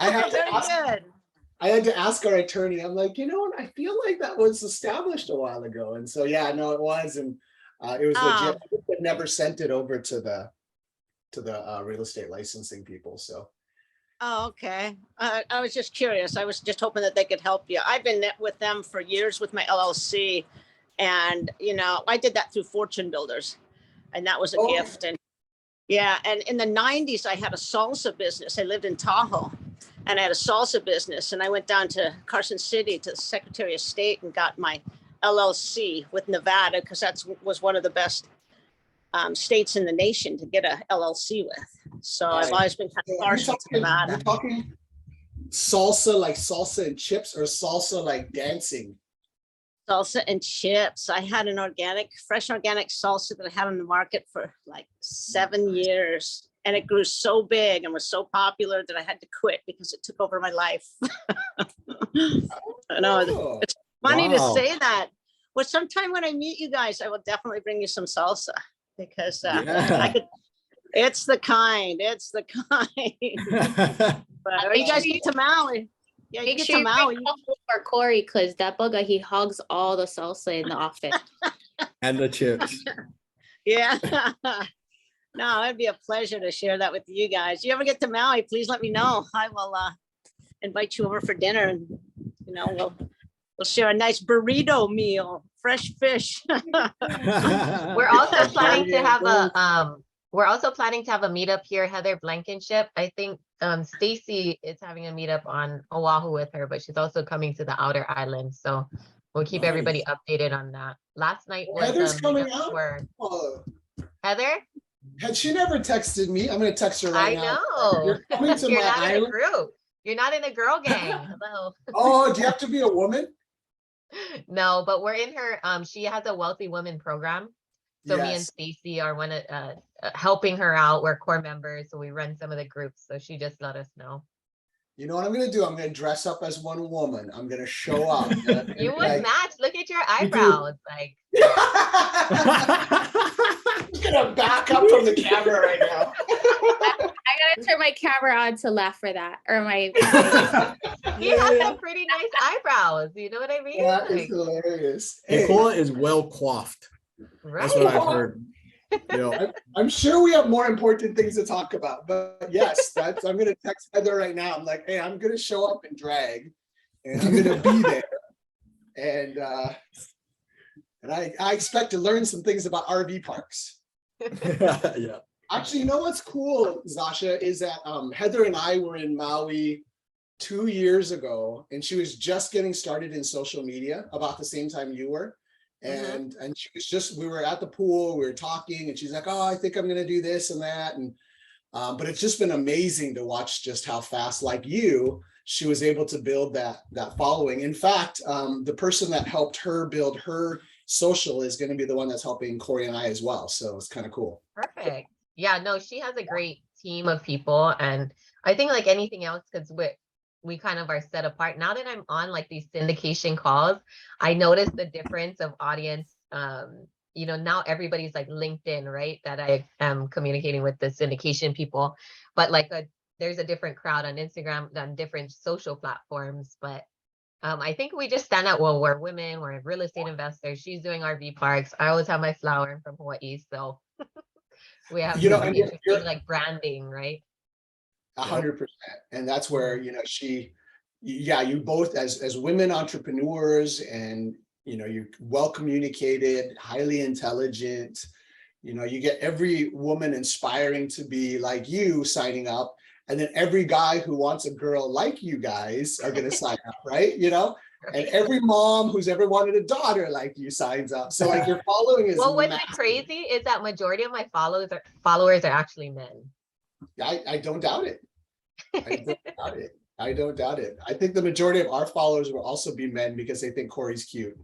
I Okay, have to very ask, good. I had to ask our attorney. I'm like, you know what? I feel like that was established a while ago. And so, yeah, no, it was. And it was legit. Um, I just had never sent it over to the real estate licensing people. So, oh, okay. I was just curious. I was just hoping that they could help you. I've been with them for years with my LLC. And, I did that through Fortune Builders. And that was a oh, gift. And yeah, and in the 90s, I had a salsa business. I lived in Tahoe and I had a salsa business. And I went down to Carson City to the Secretary of State and got my LLC with Nevada because that was one of the best states in the nation to get a LLC with. So I've always been kind of partial to you're Nevada. talking salsa like salsa and chips or salsa like dancing? Salsa and chips. I had an fresh organic salsa that I had on the market for like 7 years. And it grew so big and was so popular that I had to quit because it took over my life. I know Oh, it's funny to Wow. say that. Well, sometime when I meet you guys, I will definitely bring you some salsa because Yeah. it's the kind. But or you guys get to Maui. Yeah, you Make get sure to you bring Maui. salsa for Corey, because that bugger, he hogs all the salsa in the office. And the chips. Yeah. No, it'd be a pleasure to share that with you guys. You ever get to Maui, please let me know. I will invite you over for dinner and we'll share a nice burrito meal, fresh fish. We're also planning to have a meetup here, Heather Blankenship. I think Stacy is having a meetup on Oahu with her, but she's also coming to the outer islands. So we'll keep everybody updated on that. Last night was Heather's coming meetup out. for Oh, Heather. had she never texted me? I'm going to text her right I now. know. You're coming to You're my not in a island. group. You're not in a girl gang. Hello. Oh, do you have to be a woman? No, but we're in her. She has a wealthy women program. So me and Yes. Stacy are one of helping her out. We're core members, so we run some of the groups. So she just let us know. You know what I'm going to do? I'm going to dress up as one woman. I'm going to show up. You would like, match. Look at your eyebrows. Like I'm going to back up from the camera right now. I gotta turn my camera on to laugh for that. Or my he has some pretty nice eyebrows. You know what I mean? That is Like, hilarious. Hey, Nicole is well coiffed. That's what right. I've heard. I'm sure we have more important things to talk about, but yes, I'm going to text Heather right now. I'm like, hey, I'm going to show up in drag and I'm going to be there. And I expect to learn some things about RV parks. Yeah. Actually, you know what's cool, Zasha, is that Heather and I were in Maui 2 years ago, and she was just getting started in social media about the same time you were. And she was just, we were at the pool, we were talking, and she's like, oh, I think I'm gonna do this and that. And but it's just been amazing to watch just how fast, like you, she was able to build that following. In fact, the person that helped her build her social is going to be the one that's helping Corey and I as well. So it's kind of cool. Perfect. Yeah, no, she has a great team of people. And I think like anything else, because we kind of are set apart. Now that I'm on like these syndication calls, I notice the difference of audience. Now everybody's like LinkedIn, right? That I am communicating with the syndication people, but like there's a different crowd on Instagram, on different social platforms. But I think we just stand out. Well, we're women, we're real estate investors. She's doing RV parks. I always have my flower from Hawaii. So we have some interesting like branding, right? 100%. And that's where, you both as women entrepreneurs, and, you're well communicated, highly intelligent, you get every woman inspiring to be like you signing up. And then every guy who wants a girl like you guys are going to sign up, right? And every mom who's ever wanted a daughter like you signs up. So like your following is what's massive. crazy is that majority of my followers are actually men. I don't doubt it. I don't doubt it. I think the majority of our followers will also be men because they think Corey's cute.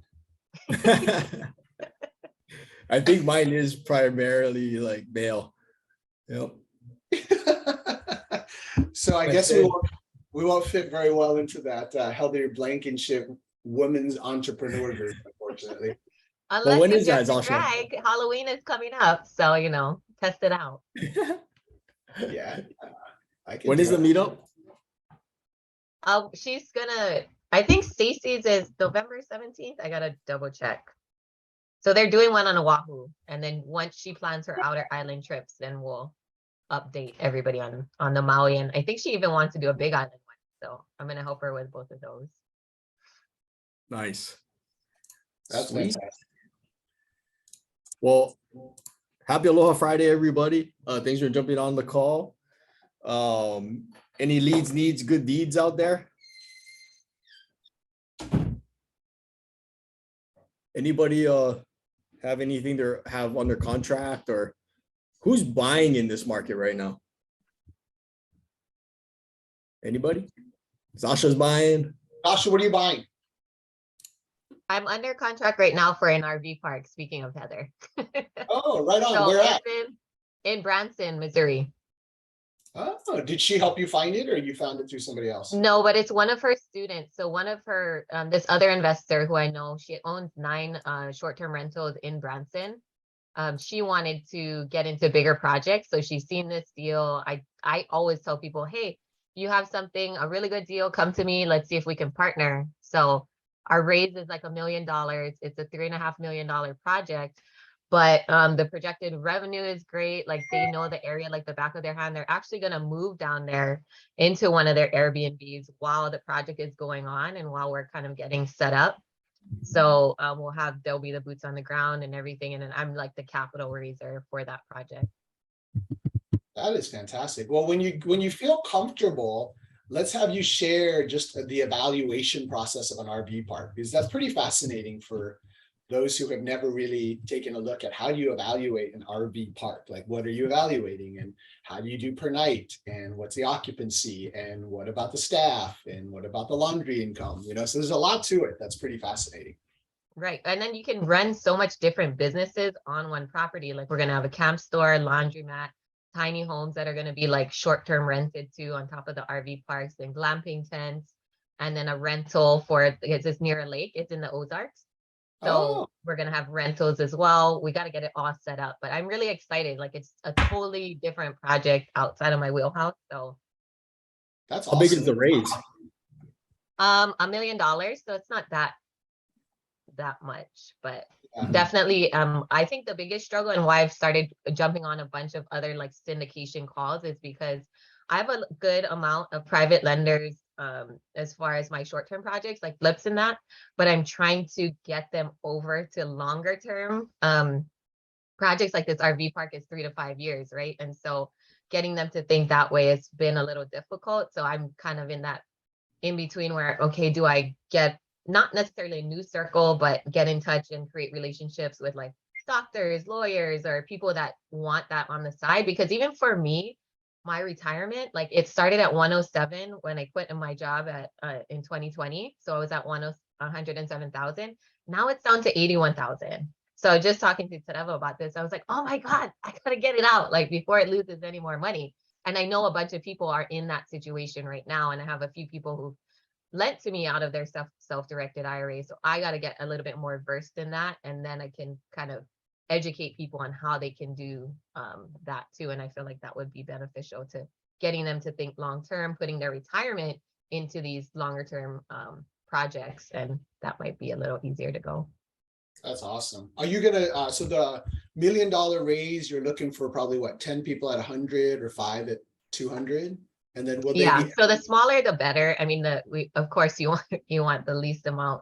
I think mine is primarily like male. Yep. So I guess we won't fit very well into that Heather Blankenship women's entrepreneur group, unfortunately. Unless when you is that, just Zasha? drag, Halloween is coming up, so test it out. Yeah. When is the meetup? She's gonna, I think Stacy's is November 17th. I gotta double check. So they're doing one on Oahu, and then once she plans her outer island trips, then we'll update everybody on the Maui. And I think she even wants to do a Big Island one. So I'm gonna help her with both of those. Nice. That's Sweet. fantastic. Well, happy Aloha Friday, everybody. Thanks for jumping on the call. Any leads, needs, good deeds out there? Anybody have anything to have under contract, or who's buying in this market right now? Anybody? Sasha's buying. Sasha, what are you buying? I'm under contract right now for an RV park, speaking of Heather. Oh, right on. So Where at? it's in Branson, Missouri. Oh, did she help you find it or you found it through somebody else? No, but it's one of her students. So one of her, this other investor who I know, she owns 9 short-term rentals in Branson. She wanted to get into bigger projects. So she's seen this deal. I always tell people, hey, you have something, a really good deal, come to me. Let's see if we can partner. So our raise is like $1 million. It's a $3.5 million project. But the projected revenue is great. Like they know the area like the back of their hand. They're actually going to move down there into one of their Airbnbs while the project is going on and while we're kind of getting set up. So there'll be the boots on the ground and everything. And then I'm like the capital raiser for that project. That is fantastic. Well, when you feel comfortable, let's have you share just the evaluation process of an RV park, because that's pretty fascinating for those who have never really taken a look at how do you evaluate an RV park? Like, what are you evaluating and how do you do per night? And what's the occupancy? And what about the staff? And what about the laundry income? You know, so there's a lot to it. That's pretty fascinating. Right. And then you can run so much different businesses on one property. Like we're going to have a camp store, laundromat, tiny homes that are going to be like short-term rented too on top of the RV parks, and glamping tents, and then a rental for, it's near a lake. It's in the Ozarks. So we're going to have rentals as well. We got to get it all set up, but I'm really excited. Like it's a totally different project outside of my wheelhouse. So that's How awesome. big is the raise? $1 million. So it's not that much, but Yeah. definitely I think the biggest struggle and why I've started jumping on a bunch of other like syndication calls is because I have a good amount of private lenders as far as my short-term projects like flips and that, but I'm trying to get them over to longer term projects. Like this RV park is 3 to 5 years, right? And so getting them to think that way has been a little difficult. So I'm kind of in that in between where, okay, do I get not necessarily a new circle, but get in touch and create relationships with like doctors, lawyers, or people that want that on the side? Because even for me, my retirement, like it started at 107 when I quit in my job at in 2020. So I was at 107,000. Now it's down to 81,000. So just talking to Trevor about this, I was like, oh my God, I gotta get it out like before it loses any more money. And I know a bunch of people are in that situation right now. And I have a few people who lent to me out of their self-directed IRA. So I got to get a little bit more versed in that. And then I can kind of educate people on how they can do that too. And I feel like that would be beneficial to getting them to think long-term, putting their retirement into these longer-term projects. And that might be a little easier to go. That's awesome. Are you gonna so the $1 million raise, you're looking for probably what, 10 people at 100 or 5 at 200? And then will they be So the smaller the better. I mean, of course you want the least amount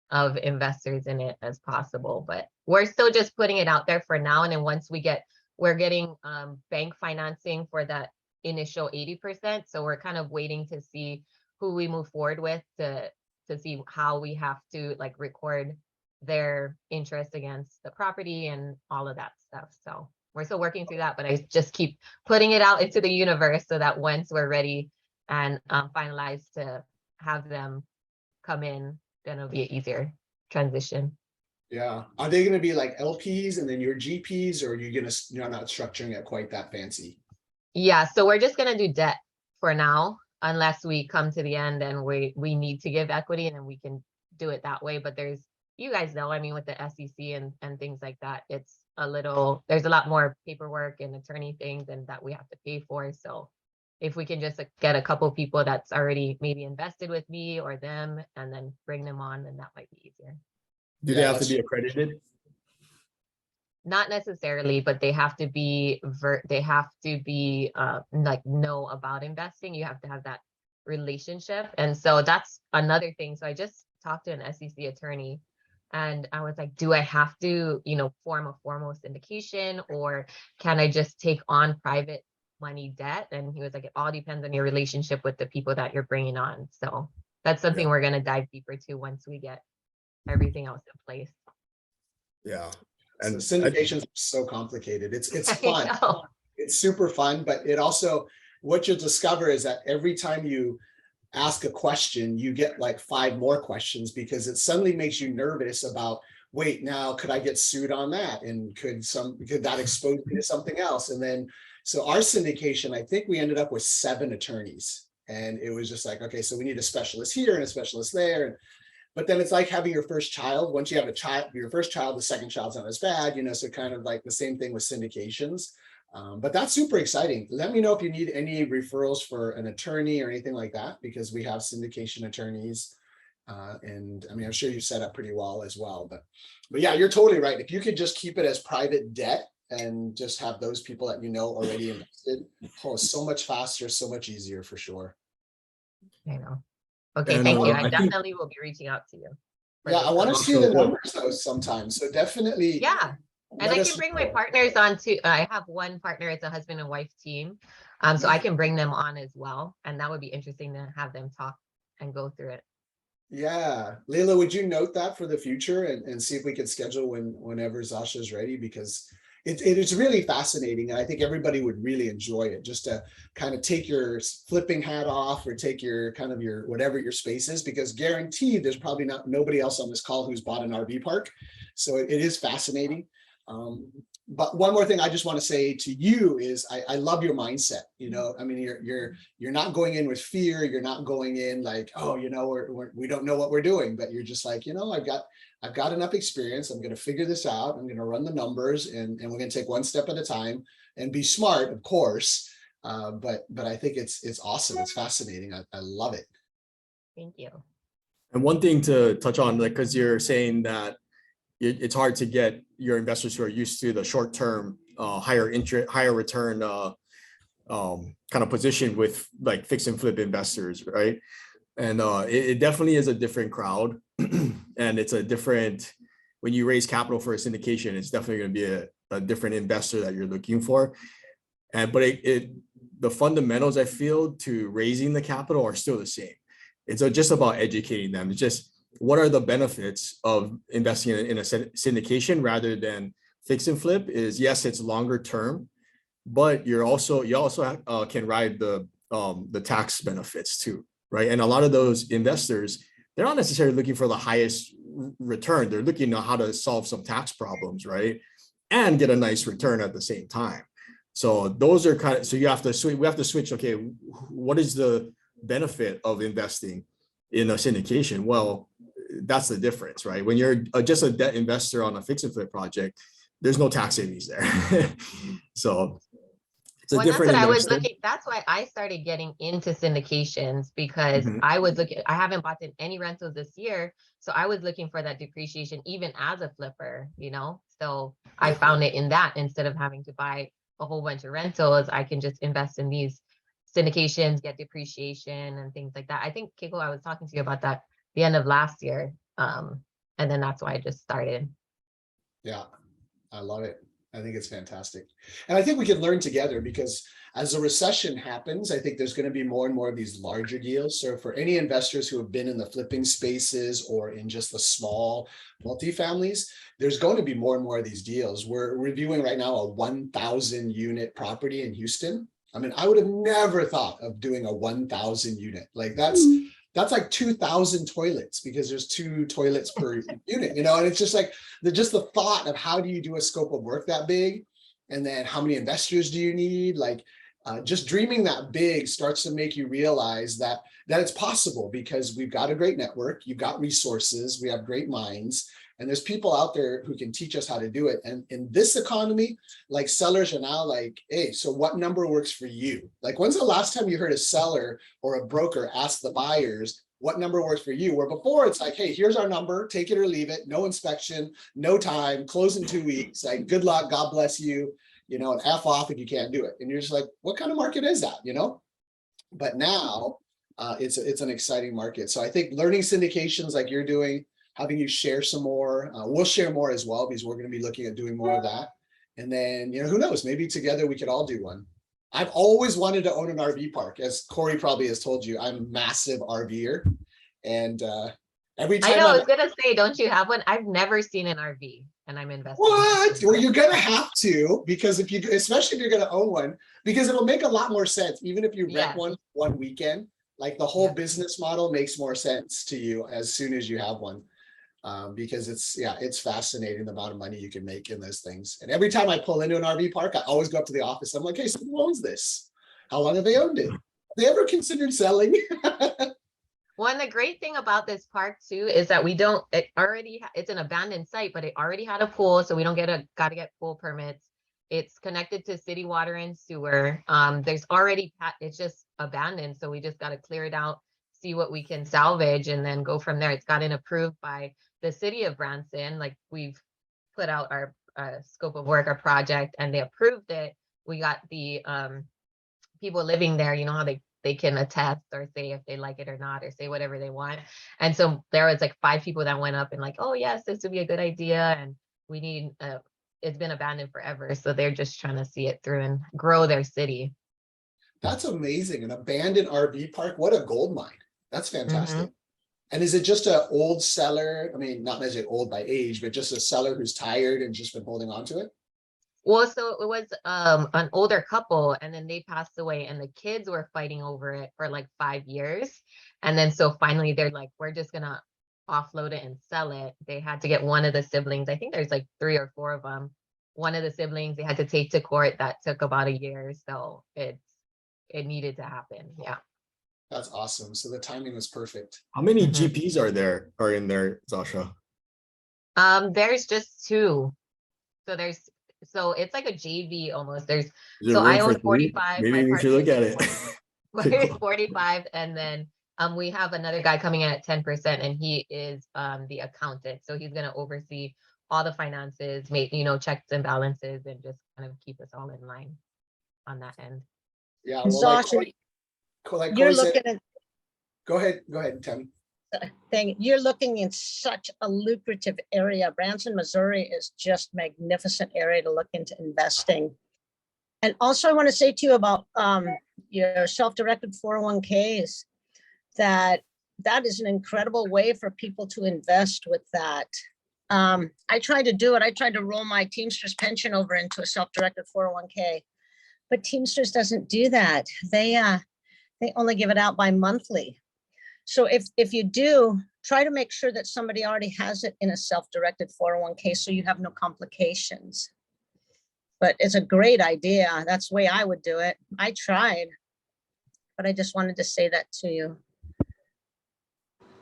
of investors in it as possible, but we're still just putting it out there for now. And then once we're getting bank financing for that initial 80%. So we're kind of waiting to see who we move forward with to see how we have to like record their interest against the property and all of that stuff. So we're still working through that, but I just keep putting it out into the universe so that once we're ready and finalized to have them come in, then it'll be an easier transition. Yeah. Are they going to be like LPs and then your GPs, or are you you're not structuring it quite that fancy? Yeah. So we're just going to do debt for now, unless we come to the end and we need to give equity, and then we can do it that way. But you guys know, I mean, with the SEC and things like that, there's a lot more paperwork and attorney things and that we have to pay for. So if we can just get a couple people that's already maybe invested with me or them, and then bring them on, then that might be easier. Do they have to be accredited? Not necessarily, but they have to be like know about investing. You have to have that relationship. And so that's another thing. So I just talked to an SEC attorney, and I was like, do I have to, form a formal syndication, or can I just take on private money debt? And he was like, it all depends on your relationship with the people that you're bringing on. So that's something we're going to dive deeper to once we get everything else in place. Yeah. And And syndication is so complicated. It's I fun. know. It's super fun, but it also, what you'll discover is that every time you ask a question, you get like 5 more questions, because it suddenly makes you nervous about, wait, now could I get sued on that? And could that expose me to something else? And then, so our syndication, I think we ended up with 7 attorneys, and it was just like, okay, so we need a specialist here and a specialist there. But then it's like having your first child. Once you have your first child, the second child's not as bad, so kind of like the same thing with syndications. But that's super exciting. Let me know if you need any referrals for an attorney or anything like that, because we have syndication attorneys. And I mean, I'm sure you set up pretty well as well. But yeah, you're totally right. If you could just keep it as private debt and just have those people that already invested, so much faster, so much easier for sure. I know. Okay, And, thank you. I I think- definitely will be reaching out to you. Yeah, I want to see So the good. numbers though sometime. So definitely. Yeah. And let I us can bring my know. partners on too. I have one partner, it's a husband and wife team. So I can bring them on as well. And that would be interesting to have them talk and go through it. Yeah, Leila, would you note that for the future and see if we could schedule whenever Zasha is ready, because it is really fascinating, and I think everybody would really enjoy it, just to kind of take your flipping hat off, or take your kind of your whatever your space is, because guaranteed there's probably nobody else on this call who's bought an RV park, so it is fascinating. But one more thing I just want to say to you is I love your mindset. I mean, you're not going in with fear. You're not going in like, oh, we don't know what we're doing, but you're just like, I've got enough experience. I'm going to figure this out. I'm going to run the numbers, and we're going to take one step at a time and be smart, of course. But I think it's awesome. It's fascinating. I love it. Thank you. And one thing to touch on, like, because you're saying that it's hard to get your investors who are used to the short-term, higher interest, higher return, kind of position with like fix and flip investors, right? And it definitely is a different crowd, and it's a different. When you raise capital for a syndication, it's definitely going to be a different investor that you're looking for. But the fundamentals, I feel, to raising the capital are still the same. It's just about educating them. It's just, what are the benefits of investing in a syndication rather than fix and flip? Is, yes, it's longer term, but you also can ride the tax benefits too, right? And a lot of those investors, they're not necessarily looking for the highest return. They're looking at how to solve some tax problems, right? And get a nice return at the same time. So those are kind of, so we have to switch. Okay, what is the benefit of investing in a syndication? Well, that's the difference, right? When you're just a debt investor on a fix and flip project, there's no tax savings there. So it's a different that's what I was investor. looking. That's why I started getting into syndications, because Mhm. I haven't bought in any rentals this year. So I was looking for that depreciation even as a flipper, So I found it in that, instead of having to buy a whole bunch of rentals, I can just invest in these syndications, get depreciation and things like that. I think, Keiko, I was talking to you about that the end of last year. And then that's why I just started. Yeah, I love it. I think it's fantastic. And I think we can learn together, because as a recession happens, I think there's going to be more and more of these larger deals. So for any investors who have been in the flipping spaces or in just the small multifamilies, there's going to be more and more of these deals. We're reviewing right now a 1,000 unit property in Houston. I mean, I would have never thought of doing a 1,000 unit. Like that's like 2,000 toilets, because there's 2 toilets per unit, and it's just like the thought of how do you do a scope of work that big, and then how many investors do you need? Like just dreaming that big starts to make you realize that it's possible, because we've got a great network, you've got resources, we have great minds, And there's people out there who can teach us how to do it. And in this economy, like sellers are now like, hey, so what number works for you? Like, when's the last time you heard a seller or a broker ask the buyers, what number works for you? Where before it's like, hey, here's our number, take it or leave it, no inspection, no time, close in 2 weeks, like good luck, God bless you, you know, and F off if you can't do it. And you're just like, what kind of market is that, you know? But now it's an exciting market. So I think learning syndications like you're doing, having you share some more, we'll share more as well, because we're going to be looking at doing more of that. And then, you know, who knows, maybe together we could all do one. I've always wanted to own an RV park. As Corey probably has told you, I'm a massive RVer. And every time I was gonna say, don't you have one? I've never seen an RV, and I'm investing. What? Well, you're gonna have to, because if you, especially if you're gonna own one, because it'll make a lot more sense. Even if you rent one weekend, like the whole business model makes more sense to you as soon as you have one. Because it's fascinating the amount of money you can make in those things. And every time I pull into an RV park, I always go up to the office. I'm like, hey, so who owns this? How long have they owned it? Have they ever considered selling? Well, and the great thing about this park too is that it's an abandoned site, but it already had a pool, so we don't gotta get pool permits. It's connected to city water and sewer. There's already, it's just abandoned, so we just gotta clear it out, see what we can salvage, and then go from there. It's gotten approved by the city of Branson. Like, we've put out our scope of work, our project, and they approved it. We got the people living there, you know how they can attest or say if they like it or not, or say whatever they want. And so there was like 5 people that went up and like, oh yes, this would be a good idea. And we need, it's been abandoned forever. So they're just trying to see it through and grow their city. That's amazing. An abandoned RV park. What a gold mine. That's fantastic. And is it just an old seller? I mean, not necessarily old by age, but just a seller who's tired and just been holding on to it? Well, so it was an older couple, and then they passed away, and the kids were fighting over it for like 5 years. And then so finally they're like, we're just gonna offload it and sell it. They had to get one of the siblings, I think there's like 3 or 4 of them. One of the siblings they had to take to court. That took about a year. So it needed to happen. Yeah. That's awesome. So the timing was perfect. How many GPs are in there, Zasha? There's just 2. So it's like a JV almost. Is there So room I for own 3? 45. Maybe we should look at it. It's 45, and then we have another guy coming in at 10%, and he is the accountant. So he's gonna oversee all the finances, make checks and balances, and just kind of keep us all in line on that end. Yeah. Well, Zasha, like you're Corey said, looking at go ahead, Tammy. thing, you're looking in such a lucrative area. Branson, Missouri is just magnificent area to look into investing. And also I want to say to you about your self-directed 401ks, that is an incredible way for people to invest with that. I tried to do it. I tried to roll my Teamsters pension over into a self-directed 401k, but Teamsters doesn't do that. They only give it out by monthly. So if you do, try to make sure that somebody already has it in a self-directed 401k so you have no complications. But it's a great idea. That's the way I would do it. I tried, but I just wanted to say that to you.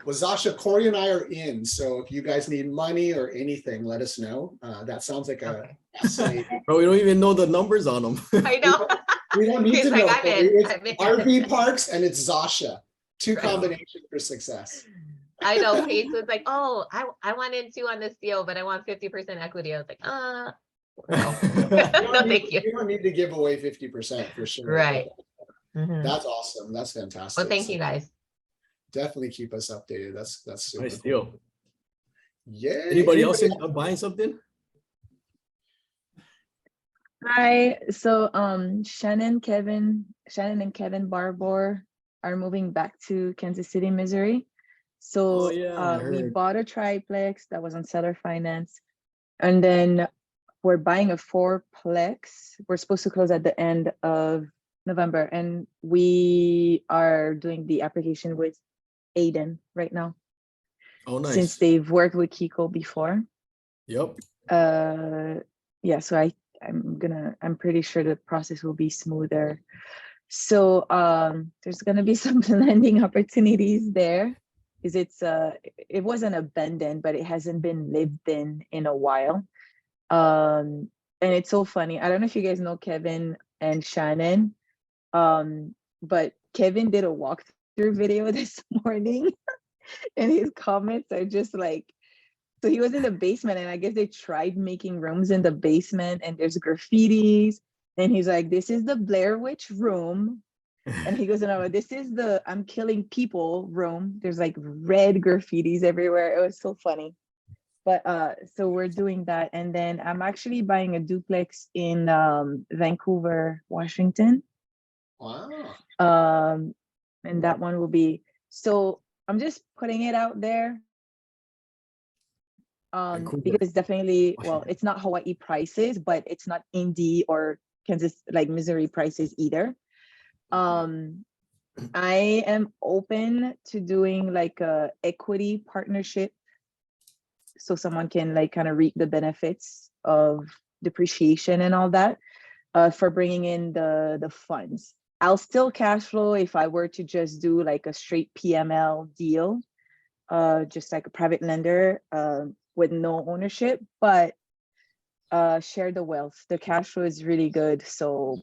Well, Zasha, Corey and I are in. So if you guys need money or anything, let us know. That sounds like a fascinating. Bro, we don't even know the numbers on them. I know. We don't need He's to like, know. I'm in. It's RV parks and it's Zasha. 2 combinations for success. I know. Paige was like, oh, I want in 2 on this deal, but I want 50% equity. I was like, no. No, thank you. You don't need to give away 50% for sure. Right. That's awesome. That's fantastic. Well, thank you guys. Definitely keep us updated. That's super Nice cool. deal. Yeah. Anybody else buying something? Hi. So Shannon and Kevin Barbour are moving back to Kansas City, Missouri. So Oh, yeah, I we heard. bought a triplex that was on seller finance. And then we're buying a 4-plex. We're supposed to close at the end of November. And we are doing the application with Aiden right now. Oh, nice. Since they've worked with Kiko before. Yep. Yeah, so I'm pretty sure the process will be smoother. So there's gonna be some lending opportunities there. is it wasn't abandoned, but it hasn't been lived in a while. And it's so funny. I don't know if you guys know Kevin and Shannon, but Kevin did a walkthrough video this morning, and his comments are just like, so he was in the basement, and I guess they tried making rooms in the basement, and there's graffitis, and he's like, "This is the Blair Witch room." And he goes, "No, this is the I'm killing people room." There's like red graffitis everywhere. It was so funny. But so we're doing that. And then I'm actually buying a duplex in Vancouver, Washington. Wow. And that one will be, so I'm just putting it out there. Vancouver. Because it's definitely, well, Washington. it's not Hawaii prices, but it's not Indy or Kansas, like Missouri prices either. I am open to doing like a equity partnership, so someone can like kind of reap the benefits of depreciation and all that, for bringing in the funds. I'll still cash flow if I were to just do like a straight PML deal, just like a private lender, with no ownership, but share the wealth. The cash flow is really good. So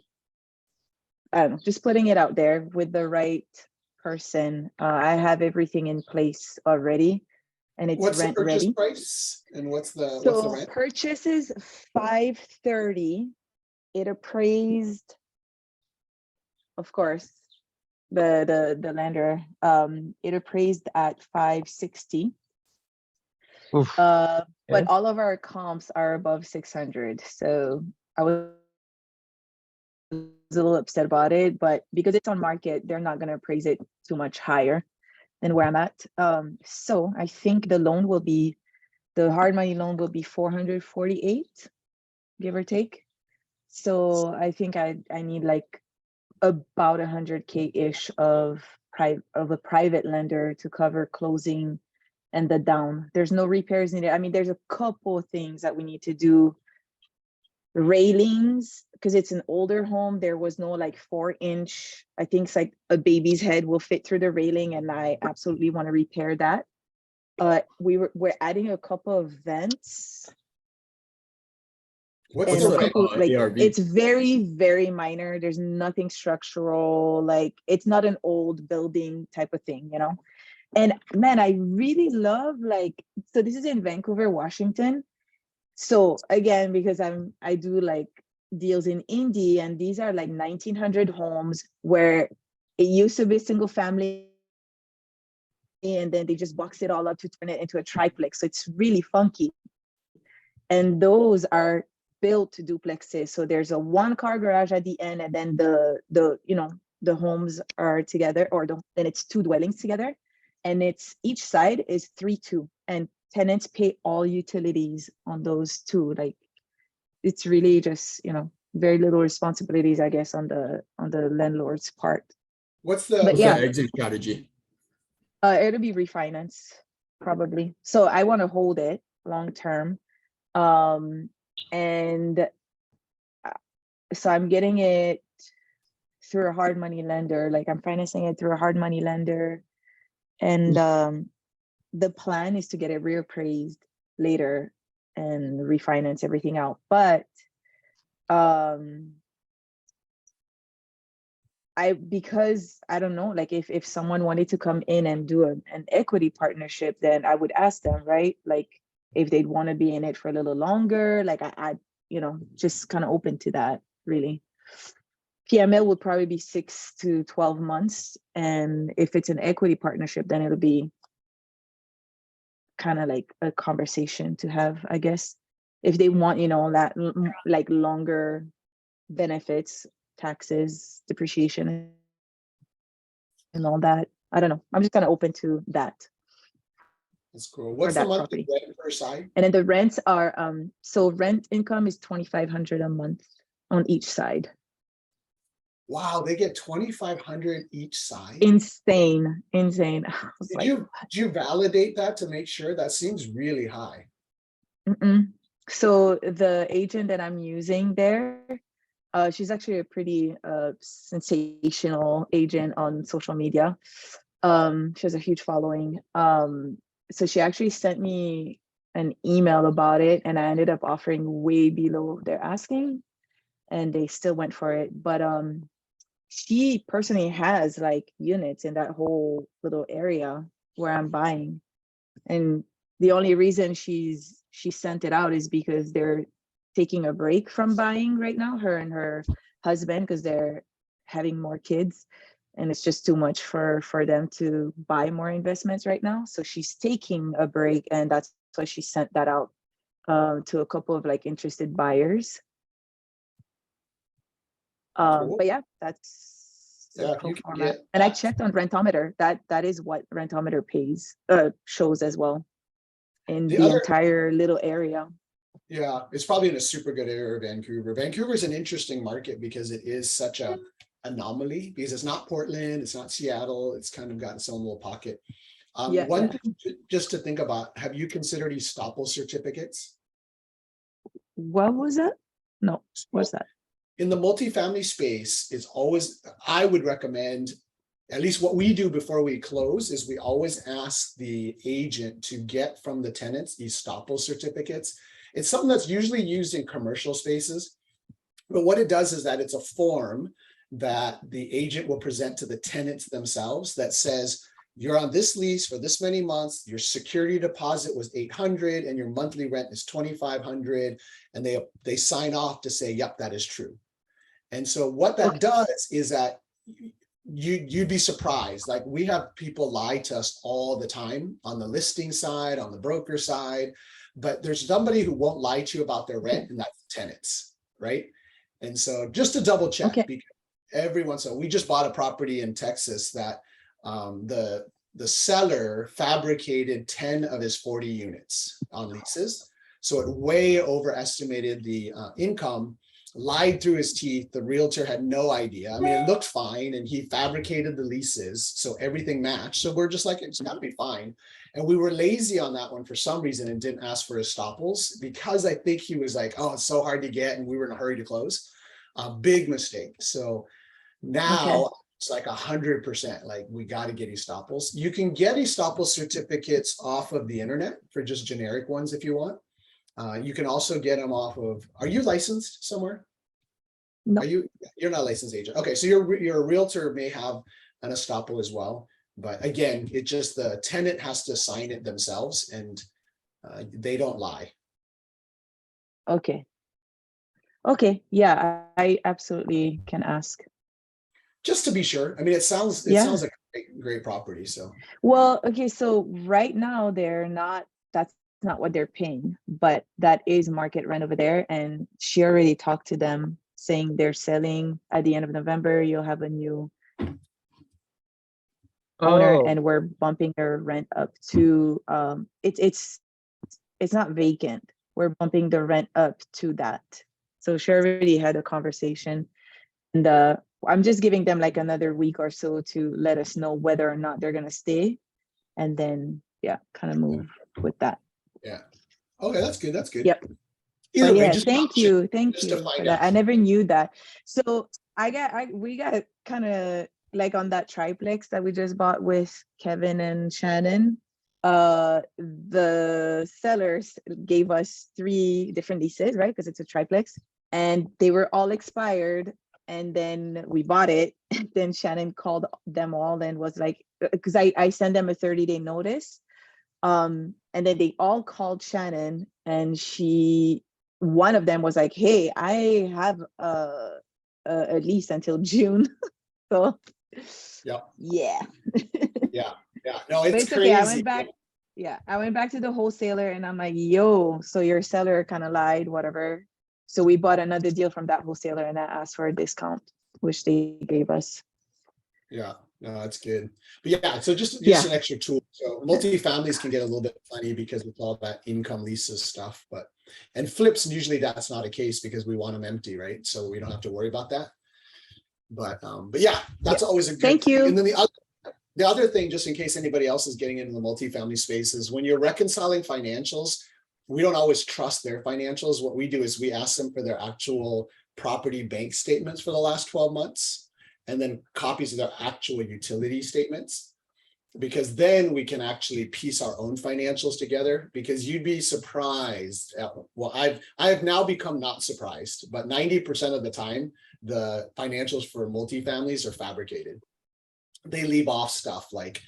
I don't know, just putting it out there with the right person. I have everything in place already, and it's What's the rent purchase ready. price and what's the So rent? purchase is $530. It appraised, of course, the lender, it appraised at 560. Oof. But Okay. all of our comps are above 600. So I was a little upset about it, but because it's on market, they're not going to appraise it too much higher than where I'm at. So I think the hard money loan will be 448, give or take. So I think I need like about 100K ish of a private lender to cover closing and the down. There's no repairs needed. I mean, there's a couple of things that we need to do. Railings, because it's an older home, there was no like 4-inch, I think it's like a baby's head will fit through the railing, and I absolutely want to repair that. We're adding a couple of vents. What's And the a rent? couple, like ARV? it's very, very minor. There's nothing structural, like it's not an old building type of thing, you know? And man, I really love like, so this is in Vancouver, Washington. So again, because I do like deals in Indy, and these are like 1900 homes where it used to be single family, and then they just box it all up to turn it into a triplex. So it's really funky. And those are built duplexes. So there's a 1-car garage at the end, and then the homes are together, or then it's 2 dwellings together, and it's each side is 3-2, and tenants pay all utilities on those 2. Like it's really just, very little responsibilities, I guess, on the landlord's part. What's But What's yeah, the exit strategy? it'll be refinance probably. So I want to hold it long term. And so I'm getting it through a hard money lender, like I'm financing it through a hard money lender. And the plan is to get it reappraised later and refinance everything out. But because I don't know, like if someone wanted to come in and do an equity partnership, then I would ask them, right? Like if they'd want to be in it for a little longer, like I just kind of open to that, really. PML would probably be 6 to 12 months. And if it's an equity partnership, then it'll be kind of like a conversation to have, I guess, if they want, that like longer benefits, taxes, depreciation, and all that. I don't know. I'm just kind of open to that. That's cool. What's the that monthly property. rent per side? And then the rents are so rent income is $2,500 a month on each side. Wow, they get 2,500 each side. Insane. I was Did like, you validate that to make sure? That seems really high. So the agent that I'm using there, she's actually a pretty sensational agent on social media. She has a huge following. So she actually sent me an email about it, and I ended up offering way below their asking, and they still went for it. But she personally has like units in that whole little area where I'm buying. And the only reason she sent it out is because they're taking a break from buying right now, her and her husband, because they're having more kids, and it's just too much for them to buy more investments right now. So she's taking a break, and that's why she sent that out to a couple of like interested buyers. Cool. But yeah, that's the Yeah, if pro you can forma. get And I that. checked on Rentometer. That is what Rentometer pays, shows as well in The the other, entire little area. yeah, it's probably in a super good area of Vancouver. Vancouver is an interesting market because it is such a anomaly, because it's not Portland, it's not Seattle, it's kind of got its own little pocket. Yeah, One yeah. thing just to think about, have you considered estoppel certificates? What was that? No, what's that? In the multifamily space, it's always, I would recommend, at least what we do before we close, is we always ask the agent to get from the tenants estoppel certificates. It's something that's usually used in commercial spaces, but what it does is that it's a form that the agent will present to the tenants themselves that says, you're on this lease for this many months, your security deposit was 800 and your monthly rent is 2,500, and they sign off to say, yep, that is true. And so what that does is that you'd be surprised. Like, we have people lie to us all the time on the listing side, on the broker side, but there's somebody who won't lie to you about their rent, and that's tenants, right? And so just to double check, because every once in a while, we just bought a property in Texas that the seller fabricated 10 of his 40 units on leases. So it way overestimated the income, lied through his teeth. The realtor had no idea. I mean, it looked fine, and he fabricated the leases, so everything matched. So we're just like, it's gotta be fine. And we were lazy on that one for some reason and didn't ask for estoppels, because I think he was like, oh, it's so hard to get, and we were in a hurry to close. Big mistake. So now it's like 100%, like, we got to get estoppels. You can get estoppel certificates off of the internet for just generic ones if you want. You can also get them off of, are you licensed somewhere? No. You're not a licensed agent. Okay, so your realtor may have an estoppel as well. But again, it just, the tenant has to sign it themselves, and they don't lie. Okay. Yeah, I absolutely can ask. Just to be sure. I mean, it sounds like a great property. So well, okay, so right now that's not what they're paying, but that is market rent over there. And she already talked to them saying they're selling at the end of November. You'll have a new owner, and we're bumping their rent up to it's not vacant. We're bumping the rent up to that. So she already had a conversation, and I'm just giving them like another week or so to let us know whether or not they're gonna stay, and then kind of move with that. yeah. Okay, that's good. That's good. Yep. Either But way, yeah, just thank you just to for find that. out. I never knew that. So we got kind of like on that triplex that we just bought with Kevin and Shannon. The sellers gave us 3 different leases, right? Because it's a triplex, and they were all expired. And then we bought it. And then Shannon called them all and was like, because I sent them a 30-day notice. And then they all called Shannon, and one of them was like, hey, I have at least until June. So yeah. Yeah. No, But it's it's okay. crazy. I went back to the wholesaler, and I'm like, yo, so your seller kind of lied, whatever. So we bought another deal from that wholesaler, and I asked for a discount, which they gave us. Yeah, no, that's good. But yeah, so just an extra tool. So multi-families can get a little bit funny because with all that income leases stuff, and flips, usually that's not a case because we want them empty, right? So we don't have to worry about that. But yeah, that's always a good Thank thing. you. And then the other thing, just in case anybody else is getting into the multifamily space, is when you're reconciling financials, we don't always trust their financials. What we do is we ask them for their actual property bank statements for the last 12 months, and then copies of their actual utility statements. because then we can actually piece our own financials together, because you'd be surprised at, well, I have now become not surprised, but 90% of the time, the financials for multifamilies are fabricated. They leave off stuff like,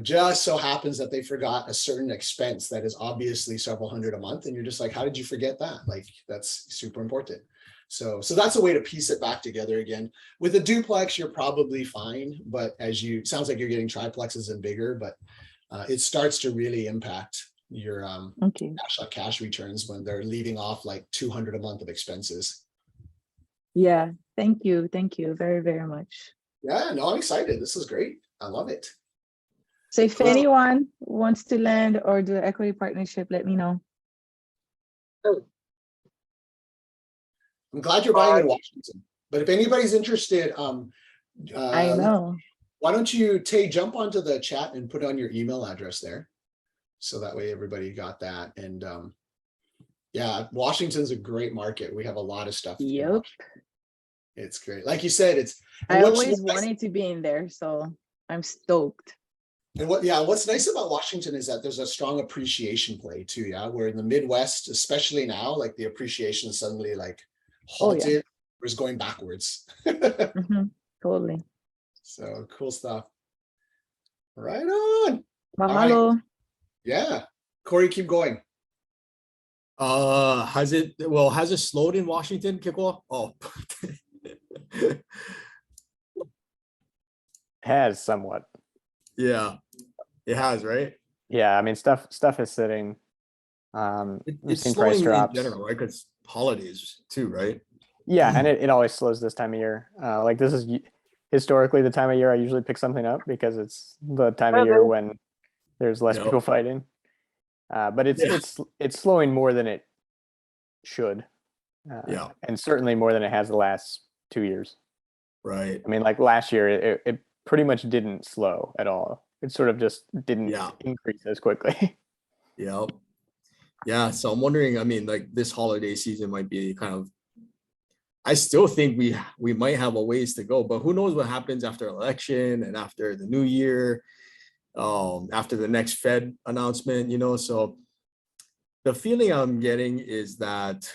just so happens that they forgot a certain expense that is obviously several hundred a month. And you're just like, how did you forget that? Like, that's super important. So that's a way to piece it back together again. With a duplex, you're probably fine, but sounds like you're getting triplexes and bigger, but it starts to really impact your cash returns when they're leaving off like 200 a month of expenses. Yeah, thank you very, very much. Yeah, no, I'm excited. This is great. I love it. So if anyone wants to lend or do an equity partnership, let me know. I'm glad you're buying in Washington, but if anybody's interested, I know. why don't you, Tay, jump onto the chat and put on your email address there. So that way everybody got that. And yeah, Washington's a great market. We have a lot of stuff. Yep. It's great. Like you said, I always wanted to be in there, so I'm stoked. And what's nice about Washington is that there's a strong appreciation play too. Yeah. Where in the Midwest, especially now, like the appreciation is suddenly like halted or is going backwards. Totally. So cool stuff. Right on. Mahalo. Right. Yeah. Corey, keep going. Has it slowed in Washington, Kiko? Oh. Has somewhat. Yeah, it has, right? Yeah, I mean stuff is sitting. It's seen slowing price drops in general, right? Because holidays too, right? Yeah, and it always slows this time of year. Like this is historically the time of year I usually pick something up because it's the time of year when there's less people fighting. But it's slowing more than it should. And certainly more than it has the last 2 years. Right. I mean, like last year, it pretty much didn't slow at all. It sort of just didn't increase as quickly. Yep. Yeah. So I'm wondering, I mean, like this holiday season might be kind of, I still think we might have a ways to go, but who knows what happens after election and after the new year, after the next Fed announcement, so the feeling I'm getting is that,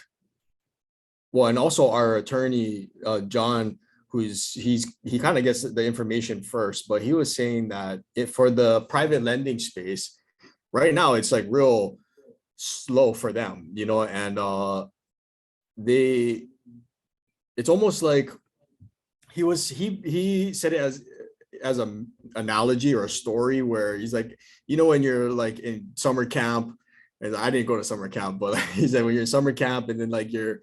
well, and also our attorney, John, he kind of gets the information first, but he was saying that for the private lending space right now, it's like real slow for them, and it's almost like he said it as an analogy or a story where he's like, when you're like in summer camp, and I didn't go to summer camp, but he said when you're in summer camp and then like you're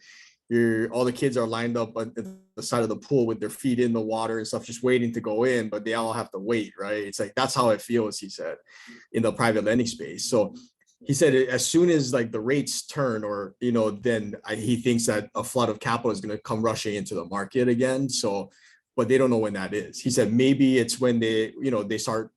all the kids are lined up at the side of the pool with their feet in the water and stuff, just waiting to go in, but they all have to wait, right? It's like, that's how it feels, he said, in the private lending space. So he said as soon as like the rates turn or, then he thinks that a flood of capital is going to come rushing into the market again. So, but they don't know when that is. He said, maybe it's when they start,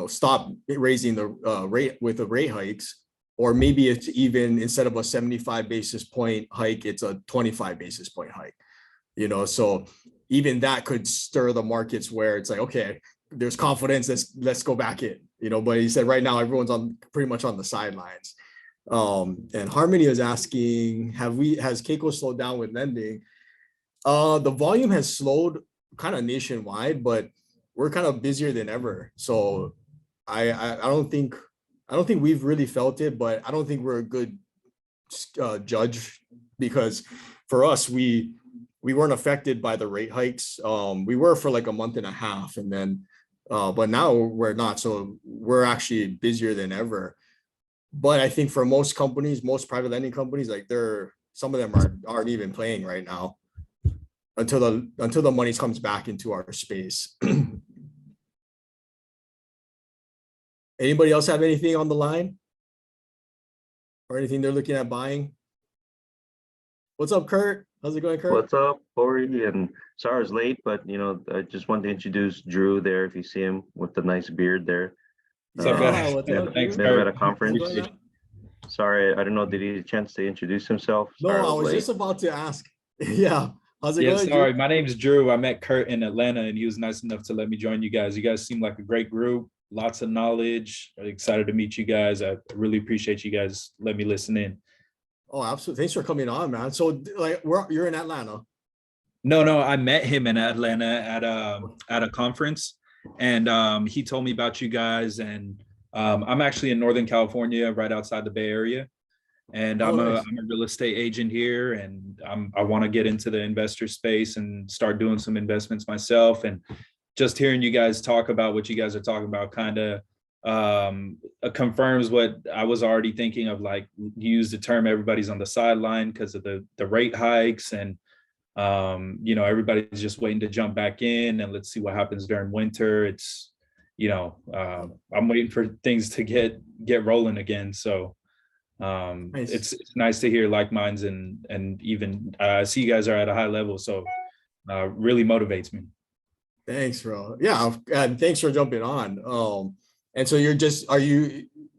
stop raising the rate with the rate hikes. Or maybe it's even instead of a 75 basis point hike, it's a 25 basis point hike, so even that could stir the markets where it's like, okay, there's confidence, let's go back in, but he said right now everyone's pretty much on the sidelines. And Harmony is asking, has Keiko slowed down with lending? The volume has slowed kind of nationwide, but we're kind of busier than ever. So I don't think we've really felt it, but I don't think we're a good judge because for us, we weren't affected by the rate hikes. We were for like a month and a half and then, but now we're not. So we're actually busier than ever. But I think for most companies, most private lending companies, like some of them aren't even playing right now until the money comes back into our space. Anybody else have anything on the line or anything they're looking at buying? What's up, Kurt? How's it going, Kurt? What's up, Corey? And sorry I was late, but I just wanted to introduce Drew there. If you see him with the nice beard there. What's up, Thanks, Drew? At a conference. Sorry, I don't know. Did he get a chance to introduce himself? No, Sorry, I was late. just about to ask. Yeah, How's it Yeah, going, sorry. Drew? My name's Drew. I met Kurt in Atlanta and he was nice enough to let me join you guys. You guys seem like a great group, lots of knowledge. Excited to meet you guys. I really appreciate you guys letting me listen in. Oh, absolutely. Thanks for coming on, man. So like you're in Atlanta. No, I met him in Atlanta at a conference, and he told me about you guys. And I'm actually in Northern California, right outside the Bay Area, and Oh, I'm a nice. I'm a real estate agent here, and I want to get into the investor space and start doing some investments myself. And just hearing you guys talk about what you guys are talking about kind of confirms what I was already thinking of. Like, you use the term everybody's on the sideline because of the rate hikes, and everybody's just waiting to jump back in, and let's see what happens during winter. It's I'm waiting for things to get rolling again. So Nice. it's nice to hear like minds, and even see you guys are at a high level, so really motivates me. Thanks, bro. Yeah, and thanks for jumping on. And so you're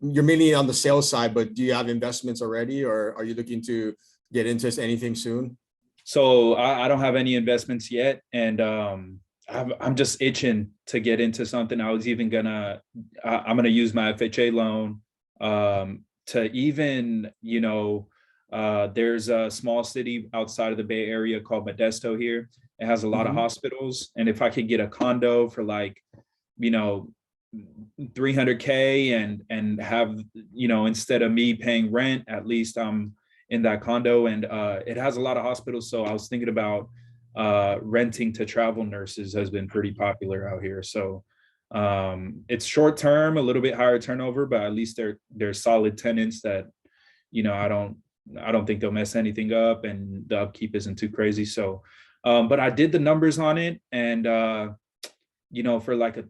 mainly on the sales side, but do you have investments already, or are you looking to get into anything soon? So I don't have any investments yet, and I'm just itching to get into something. I was even I'm gonna use my FHA loan to even, there's a small city outside of the Bay Area called Modesto here. It has a lot of hospitals, and if I could get a condo for like, 300K and have, instead of me paying rent, at least I'm in that condo, and it has a lot of hospitals. So I was thinking about renting to travel nurses. Has been pretty popular out here. So it's short term, a little bit higher turnover, but at least they're solid tenants that, I don't think they'll mess anything up, and the upkeep isn't too crazy. So but I did the numbers on it, and for like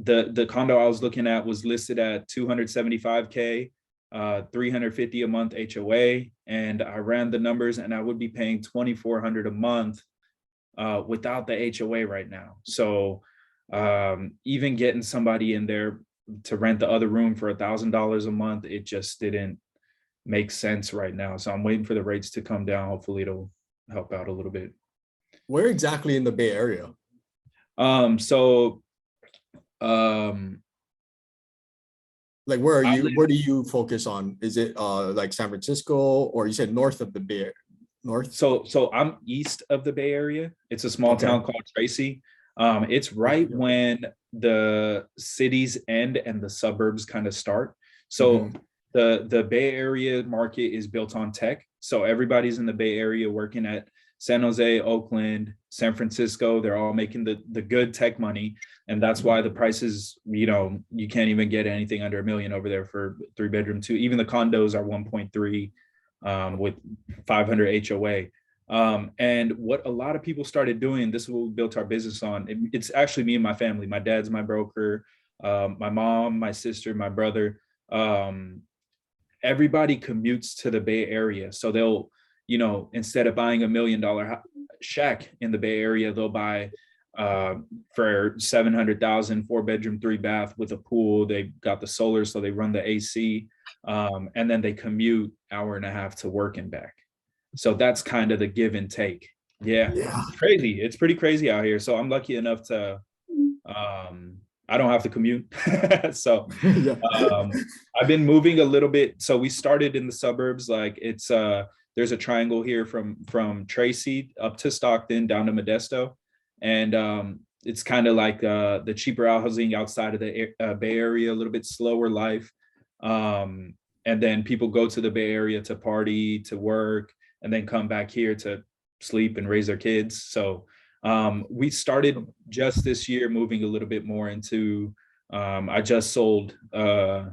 the condo I was looking at was listed at 275K, 350 a month HOA, and I ran the numbers, and I would be paying 2,400 a month without the HOA right now. So even getting somebody in there to rent the other room for $1,000 a month, it just didn't make sense right now. So I'm waiting for the rates to come down. Hopefully it'll help out a little bit. Where exactly in the Bay Area? So like where do you focus on? Is it like San Francisco, or you said north of the Bay Area? North? So I'm east of the Bay Area. It's a small town called Tracy. It's right when the cities end and the suburbs kind of start. So the Bay Area market is built on tech. So everybody's in the Bay Area working at San Jose, Oakland, San Francisco. They're all making the good tech money. And that's why the prices, you can't even get anything under $1 million over there for 3-bedroom, 2. Even the condos are 1.3 with 500 HOA. And what a lot of people started doing, this is what we built our business on. It's actually me and my family. My dad's my broker, my mom, my sister, my brother. Everybody commutes to the Bay Area. So they'll, instead of buying $1 million shack in the Bay Area, they'll buy for 700,000, 4-bedroom, 3-bath with a pool. They got the solar, so they run the AC, and then they commute 1.5 hours to work and back. So that's kind of the give and take. Yeah. It's crazy. It's pretty crazy out here. So I'm lucky enough to I don't have to commute. So I've been moving a little bit. So we started in the suburbs. Like it's there's a triangle here from Tracy up to Stockton down to Modesto. And it's kind of like the cheaper housing outside of the Bay Area, a little bit slower life. And then people go to the Bay Area to party, to work, and then come back here to sleep and raise their kids. So we started just this year moving a little bit more into, I just sold a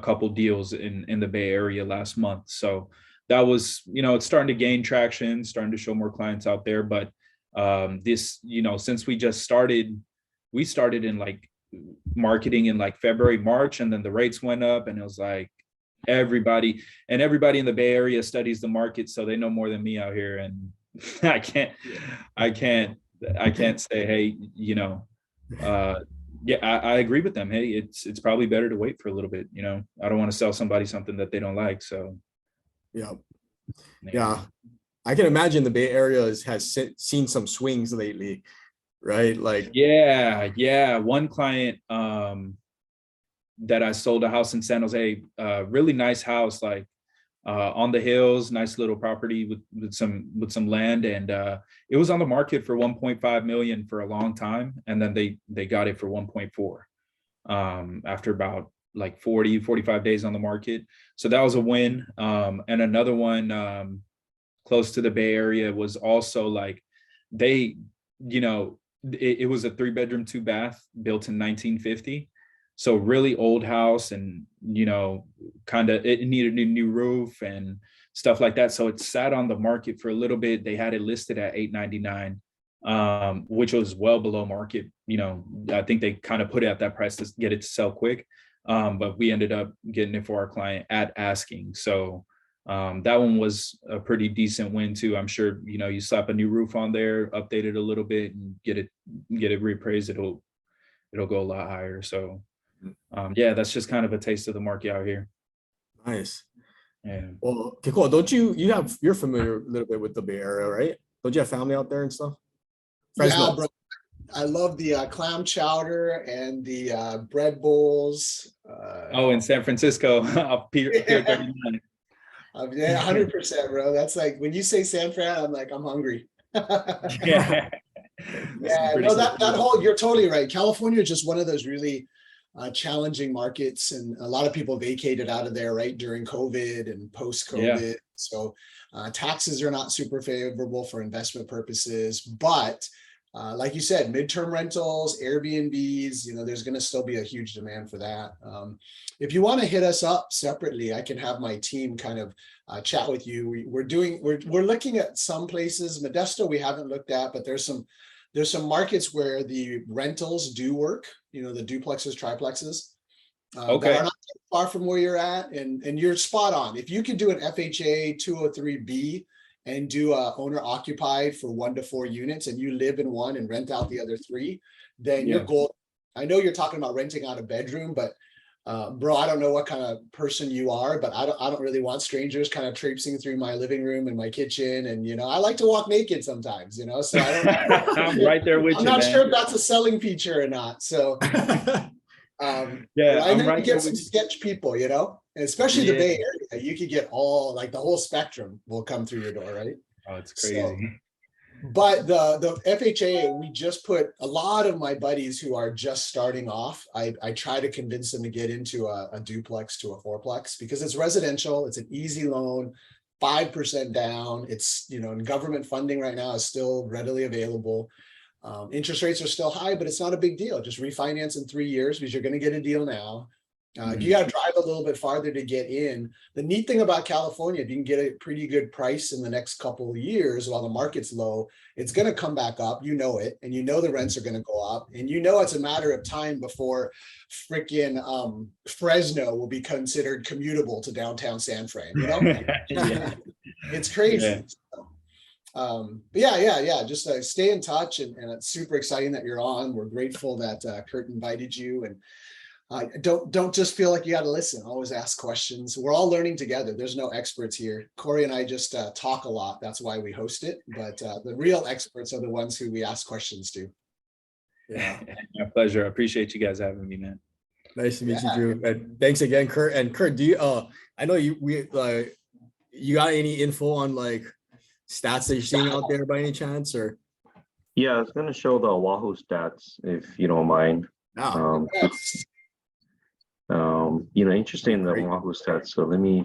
couple deals in the Bay Area last month. So that was, it's starting to gain traction, starting to show more clients out there. But this, since we just started, we started in like marketing in like February, March, and then the rates went up, and it was like everybody in the Bay Area studies the market, so they know more than me out here. And I can't say, hey, yeah, I agree with them. Hey, it's probably better to wait for a little bit. I don't want to sell somebody something that they don't like. So yeah. I can imagine the Bay Area has seen some swings lately, right? Like, Yeah. One client that I sold a house in San Jose, really nice house, like on the hills, nice little property with some land, and it was on the market for 1.5 million for a long time, and then they got it for 1.4 after about like 45 days on the market. So that was a win. And another one close to the Bay Area was also like they, it was a 3-bedroom, 2-bath built in 1950. So really old house, and kind of it needed a new roof and stuff like that. So it sat on the market for a little bit. They had it listed at $899, which was well below market. I think they kind of put it at that price to get it to sell quick. But we ended up getting it for our client at asking. So that one was a pretty decent win too. I'm sure, you slap a new roof on there, update it a little bit, and get it reappraised, it'll go a lot higher. So yeah, that's just kind of a taste of the market out here. nice. Yeah. Well, okay, cool. Don't you're familiar a little bit with the Bay Area, right? Don't you have family out there and stuff? Fresno. Yeah, bro. I love the clam chowder and the bread bowls. Oh, in San Francisco, off Pier 39. Yeah, 100%, bro. That's like when you say San Fran, I'm like, I'm hungry. Yeah. Yeah, no, that whole, you're totally right. California is just one of those really challenging markets, and a lot of people vacated out of there right during COVID and post-COVID. So taxes are not super favorable for investment purposes, but like you said, midterm rentals, Airbnbs, there's going to still be a huge demand for that. If you want to hit us up separately, I can have my team kind of chat with you. We're looking at some places. Modesto we haven't looked at, but there's some markets where the rentals do work. The duplexes, triplexes. Okay. That are not too far from where you're at, and you're spot on. If you could do an FHA 203B and do a owner occupied for 1 to 4 units, and you live in one and rent out the other 3, then you're gold. I know you're talking about renting out a bedroom, but bro, I don't know what kind of person you are, but I don't really want strangers kind of traipsing through my living room and my kitchen. And I like to walk naked sometimes, so I don't I'm right there with you. I'm not sure if that's a selling feature or not. So yeah, I I'm know right you get some sketch people, and especially the Bay Area, you could get all, like, the whole spectrum will come through your door, right? Oh, it's crazy. So, but the FHA, we just put a lot of my buddies who are just starting off. I try to convince them to get into a duplex to a 4-plex because it's residential. It's an easy loan, 5% down. It's, and government funding right now is still readily available. Interest rates are still high, but it's not a big deal. Just refinance in 3 years because you're going to get a deal now. You got to drive a little bit farther to get in. The neat thing about California, if you can get a pretty good price in the next couple of years while the market's low, it's going to come back up. You know it, and the rents are going to go up, and it's a matter of time before freaking Fresno will be considered commutable to downtown San Fran. It's crazy. But yeah. Just stay in touch, and it's super exciting that you're on. We're grateful that Kurt invited you, and don't just feel like you got to listen. Always ask questions. We're all learning together. There's no experts here. Corey and I just talk a lot. That's why we host it. But the real experts are the ones who we ask questions to. Yeah, my pleasure. I appreciate you guys having me, man. Nice to meet you, Drew. And thanks again, Kurt. And Kurt, do you? I know you got any info on like stats that you're seeing out there by any chance, or? Yeah, I was going to show the Wahoo stats if you don't mind. Interesting, the Wahoo stats. So let me.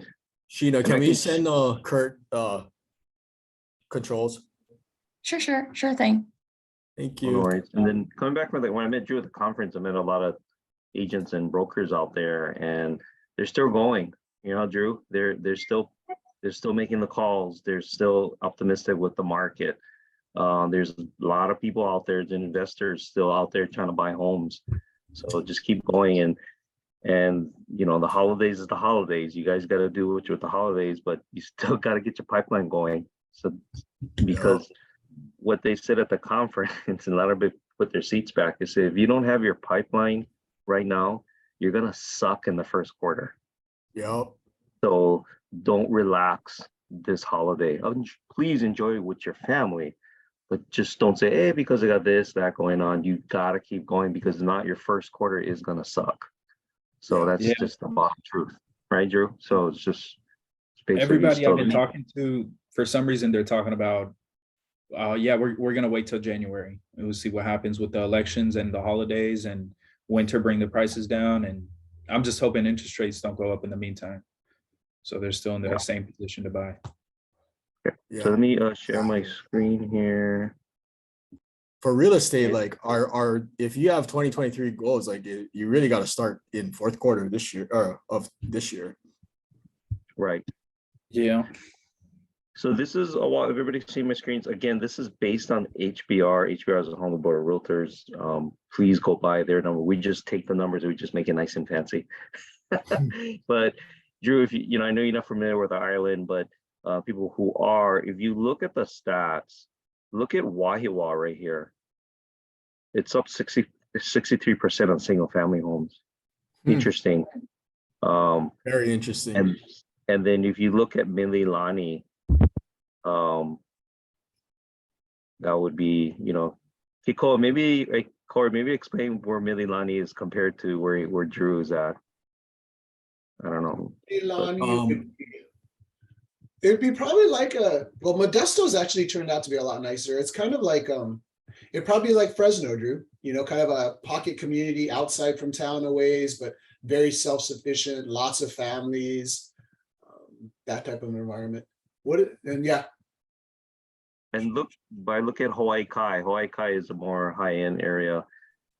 Sheena, can we send Kurt controls? Sure thing. Thank you. No worries. And then coming back from when I met Drew at the conference, I met a lot of agents and brokers out there, and they're still going. Drew, they're still making the calls. They're still optimistic with the market. There's a lot of people out there, the investors still out there trying to buy homes. So just keep going, and the holidays is the holidays. You guys got to do what with the holidays, but you still got to get your pipeline going. So because what they said at the conference, and a lot of people put their seats back, they said if you don't have your pipeline right now, you're gonna suck in the first quarter. Yep. So don't relax. this holiday. Please enjoy it with your family, but just don't say, hey, because I got this, that going on. You gotta keep going, because not your first quarter is gonna suck. So that's Yeah. just the bottom truth, right, Drew? So it's just basically Everybody I've still been talking to, for some reason, they're talking about, yeah, we're gonna wait till January and we'll see what happens with the elections and the holidays and winter bring the prices down. And I'm just hoping interest rates don't go up in the meantime, so they're still in the same position to buy. Okay. Yeah. So let me share my screen here. For real estate, like our if you have 2023 goals, like you really got to start in fourth quarter this year or of this year. Right. Yeah. So this is a lot. Everybody's seeing my screens. Again, this is based on HBR. HBR is a Home Board of Realtors. Please go by their number. We just take the numbers and we just make it nice and fancy. But Drew, if you know, I know you're not familiar with Ireland, but people who are, if you look at the stats, look at Wahiwa right here. It's up 63% on single family homes. Interesting. Very interesting. And then if you look at Mililani, that would be, you know, Kiko, maybe Corey, maybe explain where Mililani is compared to where Drew is at. I don't know. It'd be probably like well, Modesto's actually turned out to be a lot nicer. It's kind of like it'd probably be like Fresno, Drew, you know, kind of a pocket community outside from town a ways, but very self-sufficient, lots of families, that type of environment. And look at Hawaii Kai. Hawaii Kai is a more high-end area.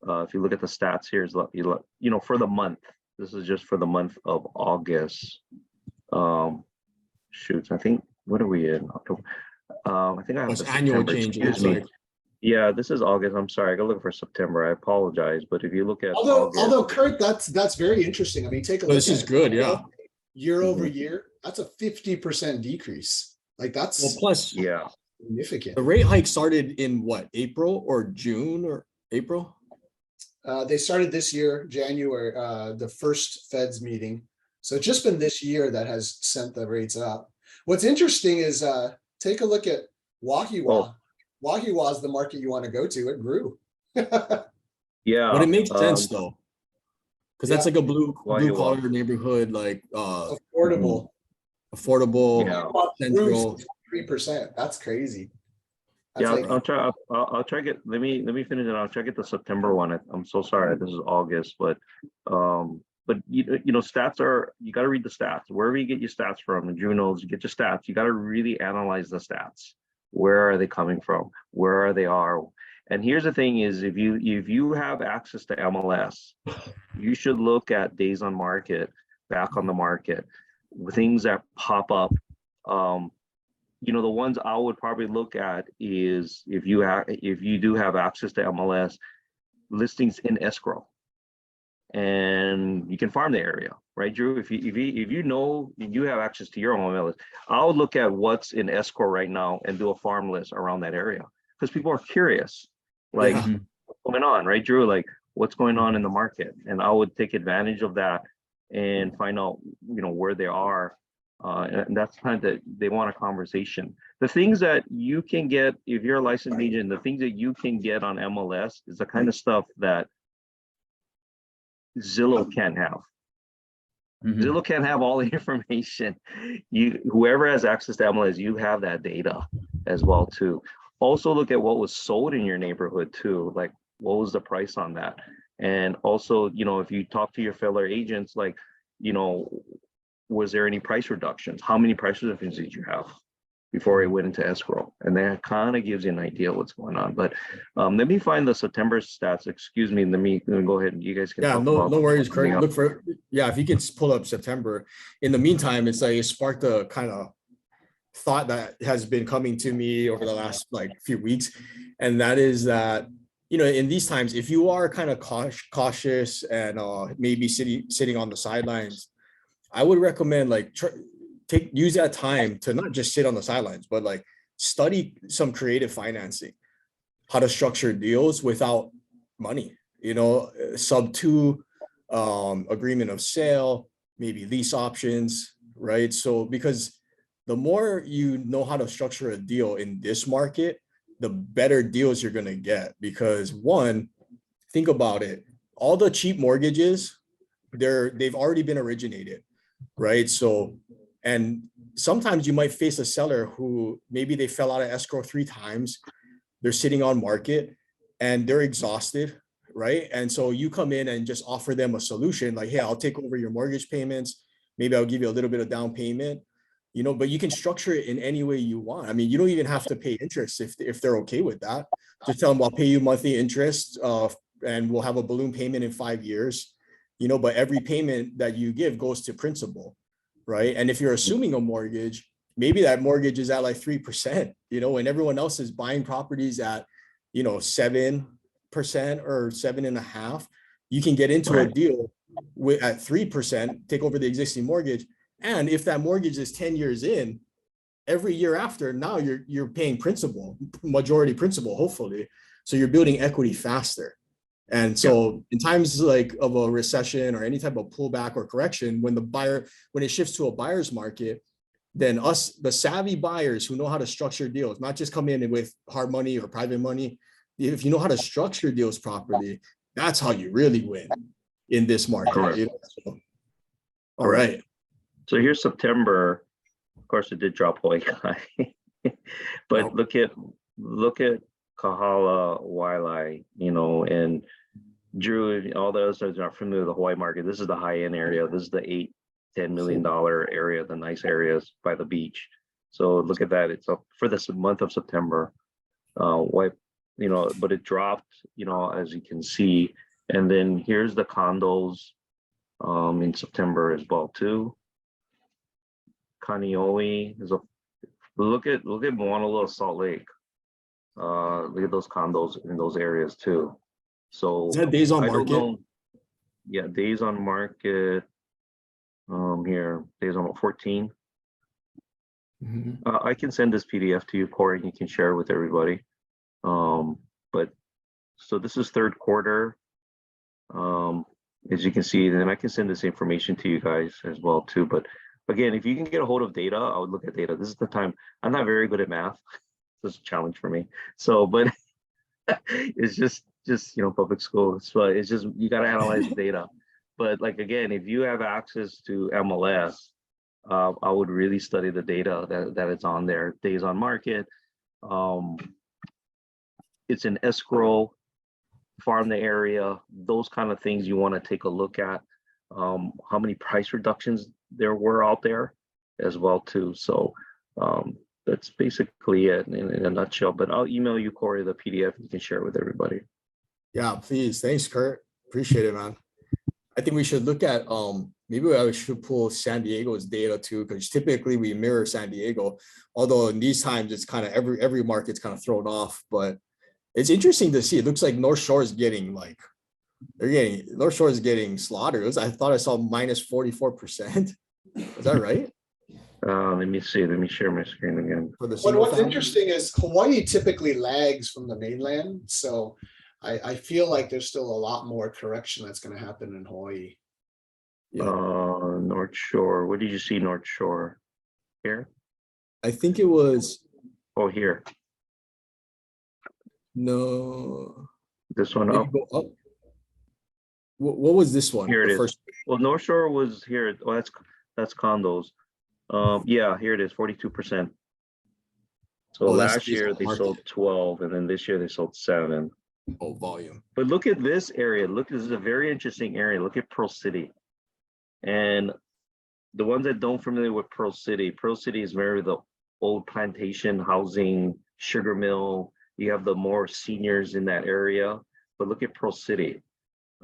If you look at the stats here, you know, for the month, this is just for the month of August. Shoots, I think, what are we in October? I think I have annual change. Like. Yeah, this is August. I'm sorry, I gotta look for September. I apologize, but if you look at although Kurt, that's very interesting. I mean, take a look. This is good, yeah. Year over year, that's a 50% decrease. Like that's well, plus yeah, significant. The rate hike started in what, April or June or April? They started this year, January, the first Fed's meeting. So it's just been this year that has sent the rates up. What's interesting is take a look at Wahiwa. Oh. Wahiwa is the market you want to go to. It grew. Yeah. But it makes sense though. Because that's like a blue collar neighborhood, like affordable. Central. 3%. That's crazy. That's Yeah, like, I'll try to get, let me finish it. I'll try to get the September one. I'm so sorry, this is August, but you know, stats are, you got to read the stats. Wherever you get your stats from, and Drew knows, you get your stats, you got to really analyze the stats. Where are they coming from? Where are they are? And here's the thing is, if you have access to MLS, you should look at days on market, back on the market, things that pop up. You know, the ones I would probably look at is if you do have access to MLS, listings in escrow, and you can farm the area, right, Drew? If you know you have access to your own MLS, I would look at what's in escrow right now and do a farm list around that area, because people are curious, like what's going on, right, Drew? Like what's going on in the market, and I would take advantage of that and find out, you know, where they are. And that's the time that they want a conversation. The things that you can get, if you're a licensed agent, the things that you can get on MLS is the kind of stuff that Zillow can't have. Zillow can't have all the information. Whoever has access to MLS, you have that data as well too. Also look at what was sold in your neighborhood too, like what was the price on that. And also, you know, if you talk to your fellow agents, like, you know, was there any price reductions? How many price reductions did you have before it went into escrow? And that kind of gives you an idea of what's going on. But let me find the September stats. Excuse me. Let me go ahead and you guys can. Yeah, no worries, Craig. Look for, if you can pull up September. In the meantime, it's like it sparked a kind of thought that has been coming to me over the last like few weeks, and that is that, you know, in these times, if you are kind of cautious and maybe sitting on the sidelines, I would recommend like use that time to not just sit on the sidelines, but like study some creative financing, how to structure deals without money, you know, sub-2 agreement of sale, maybe lease options, right? So because the more you know how to structure a deal in this market, the better deals you're going to get. Because one, think about it, all the cheap mortgages, they've already been originated, right? So, and sometimes you might face a seller who maybe they fell out of escrow 3 times, they're sitting on market and they're exhausted, right? And so you come in and just offer them a solution like, hey, I'll take over your mortgage payments. Maybe I'll give you a little bit of down payment, you know, but you can structure it in any way you want. I mean, you don't even have to pay interest if they're okay with that. Just tell them I'll pay you monthly interest and we'll have a balloon payment in 5 years, you know, but every payment that you give goes to principal, right? And if you're assuming a mortgage, maybe that mortgage is at like 3%, you know, and everyone else is buying properties at, you know, 7% or 7.5%. You can get into a deal with at 3%, take over the existing mortgage. And if that mortgage is 10 years in, every year after, now you're paying principal, majority principal, hopefully. So you're building equity faster. And so in times like of a recession or any type of pullback or correction, when it shifts to a buyer's market, then us, the savvy buyers who know how to structure deals, not just come in with hard money or private money. If you know how to structure deals properly, that's how you really win in this market. Correct. You know? So, all right. So here's September. Of course, it did drop Hawaii high, but look at Kahala, Wailai, you know, and Drew, all the others are not familiar with the Hawaii market. This is the high end area. This is the $8-10 million area, the nice areas by the beach. So look at that. It's up for this month of September. You know, but it dropped, you know, as you can see. And then here's the condos in September as well too. Kaneohe is a look at Moanalo, Salt Lake. Look at those condos in those areas too. So is that days on I don't market? know. Yeah, days on market. Here, days on 14. I can send this PDF to you, Corey, and you can share it with everybody. But so this is third quarter. As you can see, then I can send this information to you guys as well too. But again, if you can get a hold of data, I would look at data. This is the time. I'm not very good at math. This is a challenge for me. So, but it's just you know, public school. So it's just you got to analyze the data. But like again, if you have access to MLS, I would really study the data that it's on there. Days on market. It's an escrow, farm the area, those kind of things you want to take a look at. How many price reductions there were out there as well too. So that's basically it in a nutshell. But I'll email you, Corey, the PDF. You can share it with everybody. Yeah, please. Thanks, Kurt. Appreciate it, man. I think we should look at maybe I should pull San Diego's data too, because typically we mirror San Diego. Although in these times it's kind of every market's kind of thrown off, but it's interesting to see. It looks like North Shore is getting North Shore is getting slaughtered. I thought I saw minus 44%. Is that right? Let me see. Let me share my screen again. For the But what's family? interesting is Hawaii typically lags from the mainland. So I feel like there's still a lot more correction that's going to happen in Hawaii. Yeah. North Shore. What did you see, North Shore? Here? I think it was. Oh, here. No. This one Maybe up. go up. What was this one? Here it The is. first. Well, North Shore was here. Oh, that's condos. Yeah, here it is, 42%. So Oh, that's last year they sold 12, and then this year they sold 7. Oh, volume. But look at this area. Look, this is a very interesting area. Look at Pearl City. And the ones that don't familiar with Pearl City is very the old plantation housing, sugar mill. You have the more seniors in that area. But look at Pearl City.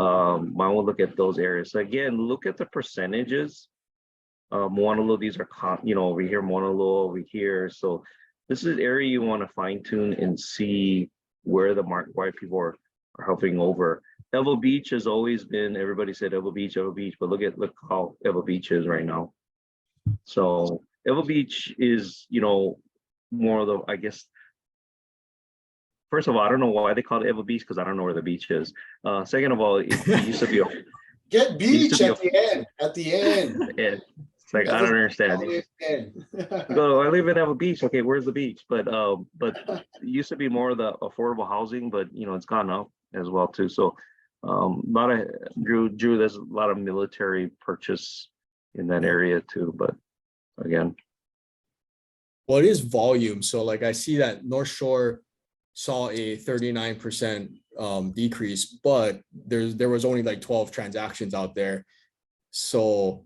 I will look at those areas. So again, look at the percentages. Moanalo, these are, over here, Moanalo over here. So this is an area you want to fine tune and see where the market, why people are helping over. Evo Beach has always been, everybody said Evo Beach, but look how Evo Beach is right now. So Evo Beach is, more of the, I guess, first of all, I don't know why they call it Evo Beach because I don't know where the beach is. Second of all, it used to be Get beach at the end. At the end. It's like, I don't understand. You go, I live at a beach. Okay, where's the beach? But it used to be more of the affordable housing, but you know, it's gone up as well too. So a lot of Drew, there's a lot of military purchase in that area too. But again, Well, it is volume. So like I see that North Shore saw a 39% decrease, but there was only like 12 transactions out there. So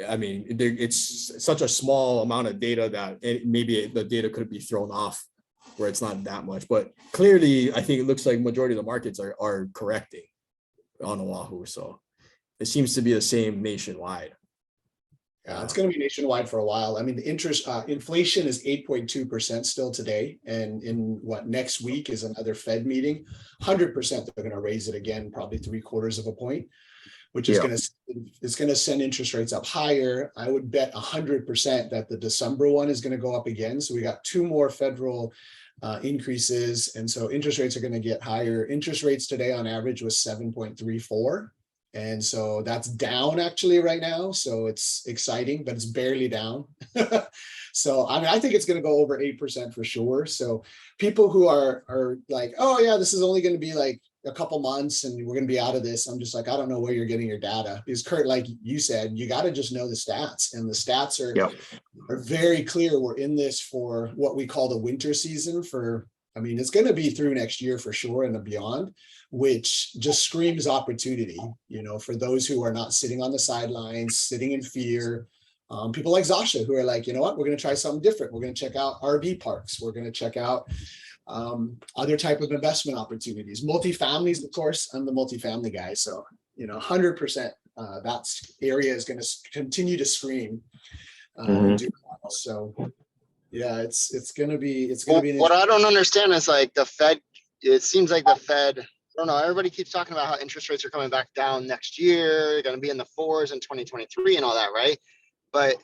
I mean, it's such a small amount of data that maybe the data could be thrown off where it's not that much. But clearly, I think it looks like majority of the markets are correcting on Oahu. So it seems to be the same nationwide. Yeah, it's going to be nationwide for a while. I mean, the inflation is 8.2% still today. And in next week is another Fed meeting, 100% they're going to raise it again, probably 3/4 of a point, which is going to send interest rates up higher. I would bet 100% that the December one is going to go up again. So we got 2 more federal increases. And so interest rates are going to get higher. Interest rates today on average was 7.34. And so that's down actually right now. So it's exciting, but it's barely down. So, I mean, I think it's going to go over 8% for sure. So people who are like, oh yeah, this is only going to be like a couple months and we're going to be out of this. I'm just like, I don't know where you're getting your data, because Kurt, like you said, you got to just know the stats, and the stats are very clear. We're in this for what we call the winter season for, I mean, it's going to be through next year for sure and beyond, which just screams opportunity, you know, for those who are not sitting on the sidelines, sitting in fear. People like Zasha who are like, you know what, we're going to try something different. We're going to check out RV parks. We're going to check out other type of investment opportunities. Multifamilies, of course, I'm the multifamily guy. So, you know, 100% that area is going to continue to scream. So yeah, it's going to be, what I don't understand is like the Fed, it seems like the Fed, I don't know, everybody keeps talking about how interest rates are coming back down next year, going to be in the 4s in 2023 and all that, right? But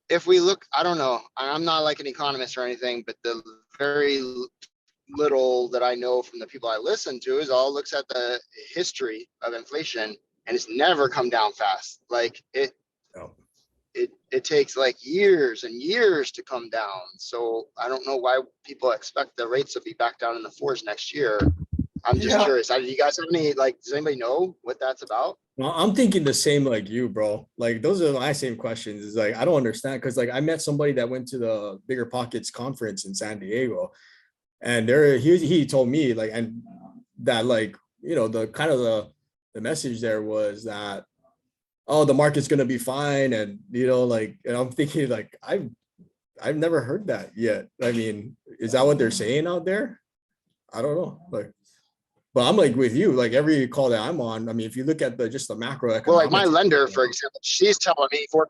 if we look, I don't know, I'm not like an economist or anything, but the very little that I know from the people I listen to is all looks at the history of inflation, and it's never come down fast. Like it takes like years and years to come down. So I don't know why people expect the rates to be back down in the 4s next year. I'm just curious. Do you guys have any, like, does anybody know what that's about? Well, I'm thinking the same like you, bro. Like those are my same questions. Is like I don't understand, because like I met somebody that went to the Bigger Pockets conference in San Diego, and he told me like, and that like, you know, the kind of the message there was that, oh, the market's gonna be fine, and you know, like, and I'm thinking like I've never heard that yet. I mean, is that what they're saying out there? I don't know. Like, but I'm like with you, like every call that I'm on, I mean, if you look at just the macroeconomics. Well, like my lender, for example, she's telling me 4%.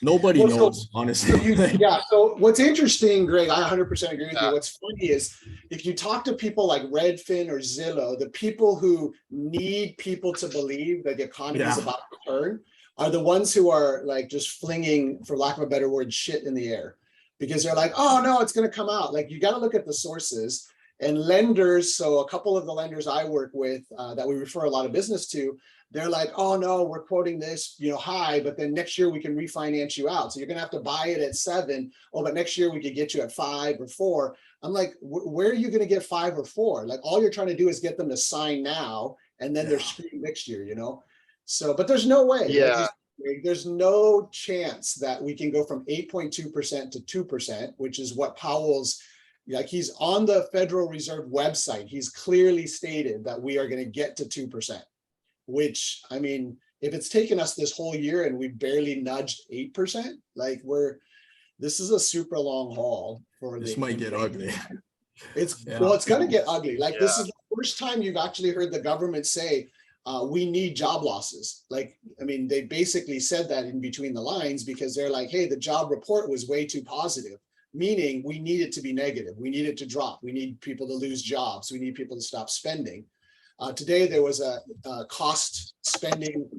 Nobody knows, honestly. Yeah. So what's interesting, Greg, I 100% agree with you. What's funny is if you talk to people like Redfin or Zillow, the people who need people to believe that the economy is about to turn are the ones who are like just flinging, for lack of a better word, shit in the air, because they're like, oh no, it's going to come out. Like you got to look at the sources. And lenders, so a couple of the lenders I work with that we refer a lot of business to, they're like, oh no, we're quoting this, you know, high, but then next year we can refinance you out. So you're gonna have to buy it at 7. Oh, but next year we could get you at 5 or 4. I'm like, where are you gonna get 5 or 4? Like all you're trying to do is get them to sign now, and then they're screwed next year, you know? So, but there's no way. Yeah. Like, there's no chance that we can go from 8.2% to 2%, which is what Powell's, like he's on the Federal Reserve website. He's clearly stated that we are going to get to 2%, which, I mean, if it's taken us this whole year and we barely nudged 8%, like this is a super long haul for this might get ugly. Well, it's going to get ugly. Like this is the first time you've actually heard the government say, we need job losses. Like, I mean, they basically said that in between the lines because they're like, hey, the job report was way too positive. Meaning we need it to be negative. We need it to drop. We need people to lose jobs. We need people to stop spending. Today, there was a cost spending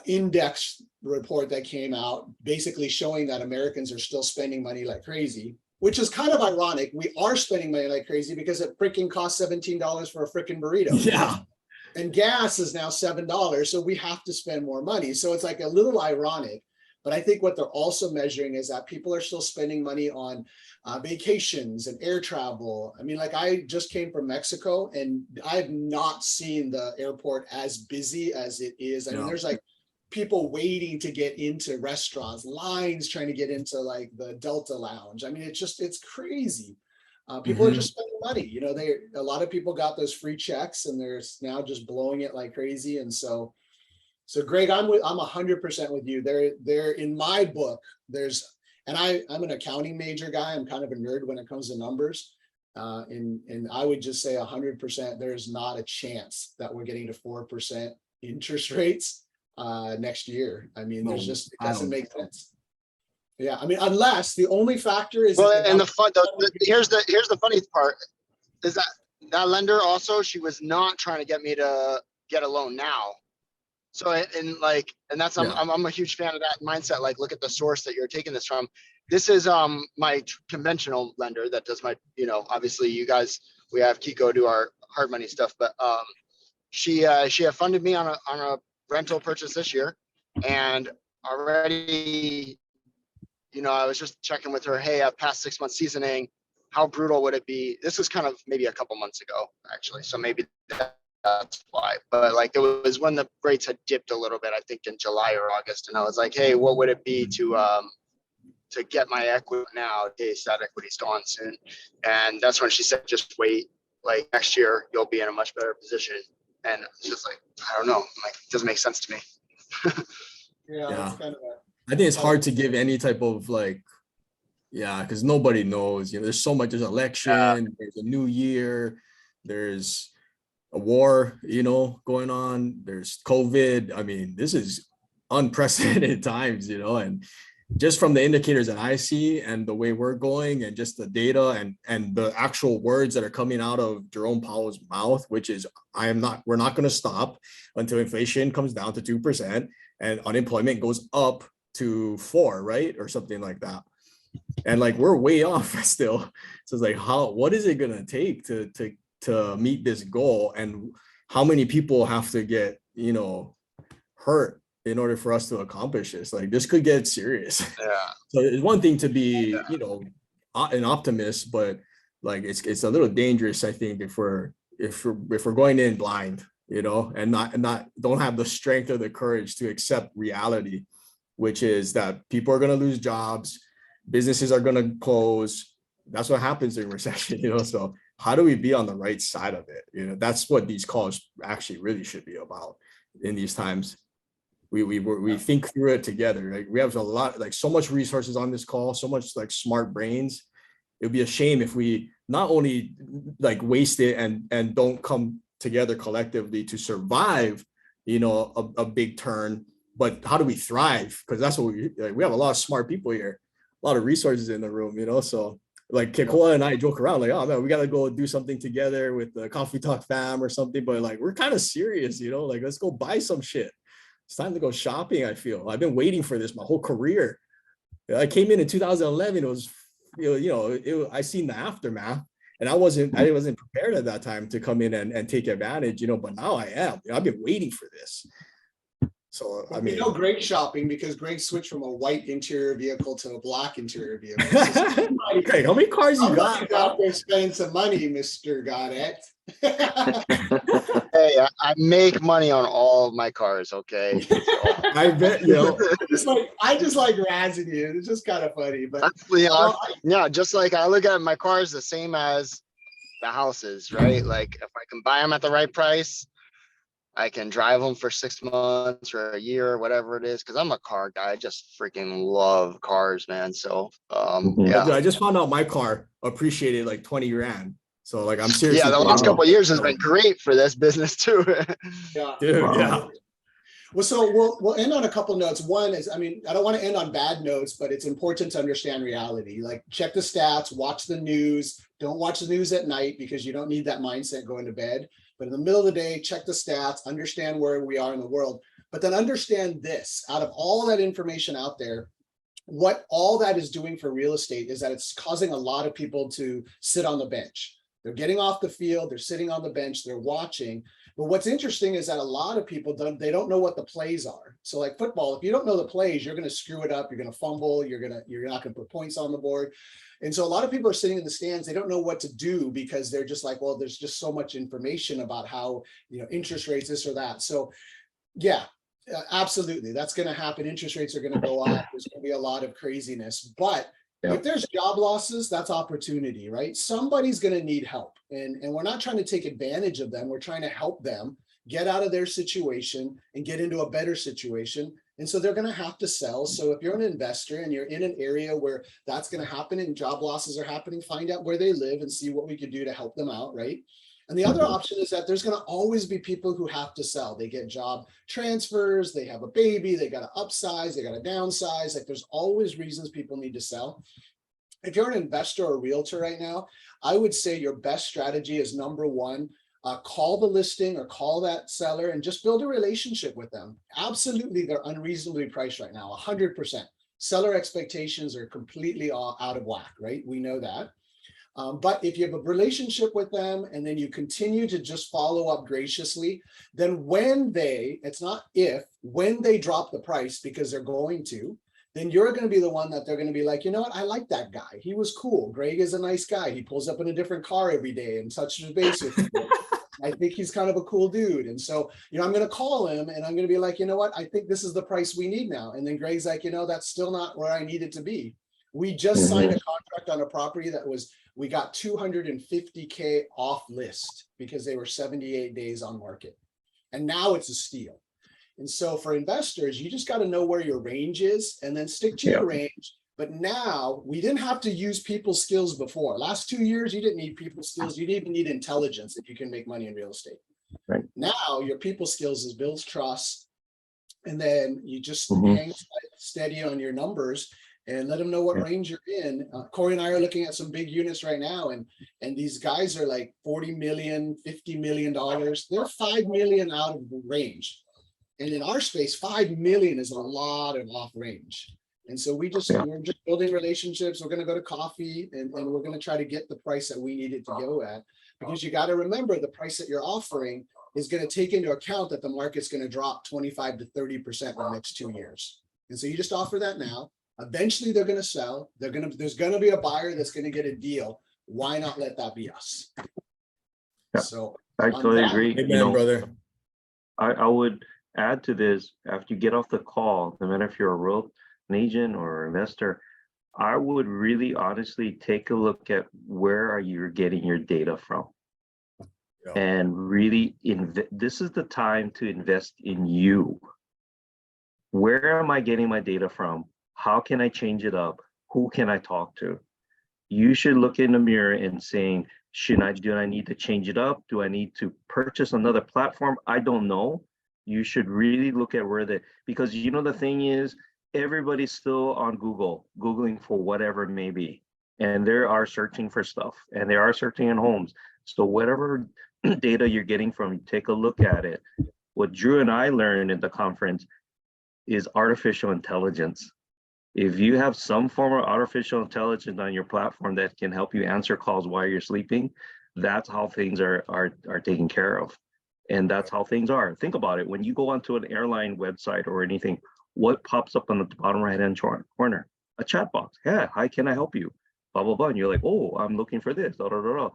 index report that came out basically showing that Americans are still spending money like crazy, which is kind of ironic. We are spending money like crazy because it freaking costs $17 for a freaking burrito. Yeah. And gas is now $7, so we have to spend more money. So it's like a little ironic. But I think what they're also measuring is that people are still spending money on vacations and air travel. I mean, like I just came from Mexico and I've not seen the airport as busy as it is. I mean, there's like people waiting to get into restaurants, lines trying to get into like the Delta Lounge. I mean, it's crazy. People are just spending money. You know, a lot of people got those free checks and they're now just blowing it like crazy. And so Greg, I'm 100% with you. There in my book, and I'm an accounting major guy. I'm kind of a nerd when it comes to numbers. And I would just say 100%, there's not a chance that we're getting to 4% interest rates next year. I mean, it doesn't make sense. Yeah, I mean, unless the only factor is well, and here's the funny part is that lender also, she was not trying to get me to get a loan now. So and that's I'm a huge fan of that mindset. Like, look at the source that you're taking this from. This is my conventional lender that does my, obviously you guys, we have Kiko do our hard money stuff, but she had funded me on a rental purchase this year, and already, I was just checking with her, hey, I've passed 6 months seasoning. How brutal would it be? This was kind of maybe a couple months ago, actually. So maybe that's why. But like, it was when the rates had dipped a little bit, I think in July or August. And I was like, hey, what would it be to get my equity now in case that equity's gone soon? And that's when she said, just wait, like next year, you'll be in a much better position. And it's just like, I don't know, like, it doesn't make sense to me. Yeah. I think it's hard to give any type of because nobody knows. There's so much. There's an election. There's a new year. There's a war, going on. There's COVID. I mean, this is unprecedented times, and just from the indicators that I see and the way we're going and just the data and the actual words that are coming out of Jerome Powell's mouth, which is, we're not going to stop until inflation comes down to 2% and unemployment goes up to 4, right? Or something like that. And like, we're way off still. So it's like, what is it going to take to meet this goal? And how many people have to get, hurt in order for us to accomplish this? Like, this could get serious. Yeah. So it's one thing to be, an optimist, but like, it's a little dangerous, I think, if we're going in blind, and not don't have the strength or the courage to accept reality, which is that people are going to lose jobs, businesses are going to close. That's what happens in recession, So how do we be on the right side of it? That's what these calls actually really should be about in these times. We think through it together. Like, we have a lot, like, so much resources on this call, so much like smart brains. It would be a shame if we not only like waste it and don't come together collectively to survive, a big turn, but how do we thrive? Because that's what we have a lot of smart people here, a lot of resources in the room, So like Kekoa and I joke around like, oh man, we got to go do something together with the Coffee Talk fam or something. But like, we're kind of serious, like, let's go buy some shit. It's time to go shopping. I feel I've been waiting for this my whole career. I came in 2011. It was, I seen the aftermath, and I wasn't prepared at that time to come in and take advantage, but now I am. I've been waiting for this. So I mean, Greg shopping because Greg switched from a white interior vehicle to a black interior vehicle. Greg, how many cars you got? Out there spending some money, Mr. Goddard. Hey, I make money on all of my cars. Okay. I bet I just like razzing you. It's just kind of funny, but just like I look at my cars the same as the houses, right? Like, if I can buy them at the right price, I can drive them for 6 months or a year or whatever it is. Cause I'm a car guy. I just freaking love cars, man. So, I just found out my car appreciated like 20 grand. So like, I'm serious. Yeah. The last couple of years has been great for this business too. Yeah. Well, so we'll end on a couple notes. One is, I don't want to end on bad notes, but it's important to understand reality. Like, check the stats, watch the news. Don't watch the news at night because you don't need that mindset going to bed. But in the middle of the day, check the stats, understand where we are in the world, but then understand this: out of all that information out there, what all that is doing for real estate is that it's causing a lot of people to sit on the bench. They're getting off the field, they're sitting on the bench, they're watching. But what's interesting is that a lot of people they don't know what the plays are. So like football, if you don't know the plays, you're going to screw it up. You're going to fumble. You're not going to put points on the board. And so a lot of people are sitting in the stands. They don't know what to do because they're just like, well, there's just so much information about how, interest rates, this or that. So yeah, absolutely. That's going to happen. Interest rates are going to go up. There's going to be a lot of craziness, but if there's job losses, that's opportunity, right? Somebody's going to need help. And we're not trying to take advantage of them. We're trying to help them get out of their situation and get into a better situation. And so they're going to have to sell. So if you're an investor and you're in an area where that's going to happen and job losses are happening, find out where they live and see what we could do to help them out, right? And the other option is that there's going to always be people who have to sell. They get job transfers, they have a baby, they got to upsize, they got to downsize. Like there's always reasons people need to sell. If you're an investor or realtor right now, I would say your best strategy is number one, call the listing or call that seller and just build a relationship with them. Absolutely, they're unreasonably priced right now, 100%. Seller expectations are completely out of whack, right? We know that. But if you have a relationship with them and then you continue to just follow up graciously, then when they drop the price, because they're going to, then you're going to be the one that they're going to be like, you know what, I like that guy. He was cool. Greg is a nice guy. He pulls up in a different car every day and touches base with people. I think he's kind of a cool dude. And so, I'm going to call him and I'm going to be like, you know what, I think this is the price we need now. And then Greg's like, that's still not where I need it to be. We just signed a contract on a property we got 250K off list because they were 78 days on market. And now it's a steal. And so for investors, you just got to know where your range is and then stick to your range. But now we didn't have to use people skills before. Last 2 years, you didn't need people skills. You didn't even need intelligence if you can make money in real estate. Right. Now your people skills is build trust. And then you just hang steady on your numbers and let them know what range you're in. Corey and I are looking at some big units right now, and these guys are like 40 million, $50 million. They're 5 million out of the range. And in our space, 5 million is a lot of off range. And so we're just building relationships. We're going to go to coffee and we're going to try to get the price that we need it to go at, because you got to remember the price that you're offering is going to take into account that the market's going to drop 25 to 30% in the next 2 years. And so you just offer that now. Eventually they're going to sell. There's going to be a buyer that's going to get a deal. Why not let that be us? Yeah, so I totally agree. Amen, brother. I would add to this, after you get off the call, no matter if you're an agent or investor, I would really honestly take a look at where are you getting your data from. And really, this is the time to invest in you. Where am I getting my data from? How can I change it up? Who can I talk to? You should look in the mirror and saying, do I need to change it up? Do I need to purchase another platform? I don't know. You should really look at because the thing is, everybody's still on Googling for whatever it may be. And they are searching for stuff and they are searching in homes. So whatever data you're getting from, take a look at it. What Drew and I learned at the conference is artificial intelligence. If you have some form of artificial intelligence on your platform that can help you answer calls while you're sleeping, that's how things are taken care of. And that's how things are. Think about it. When you go onto an airline website or anything, what pops up on the bottom right-hand corner? A chat box. Yeah, hi, can I help you? Blah, blah, blah. And you're like, oh, I'm looking for this. Da, da, da, da.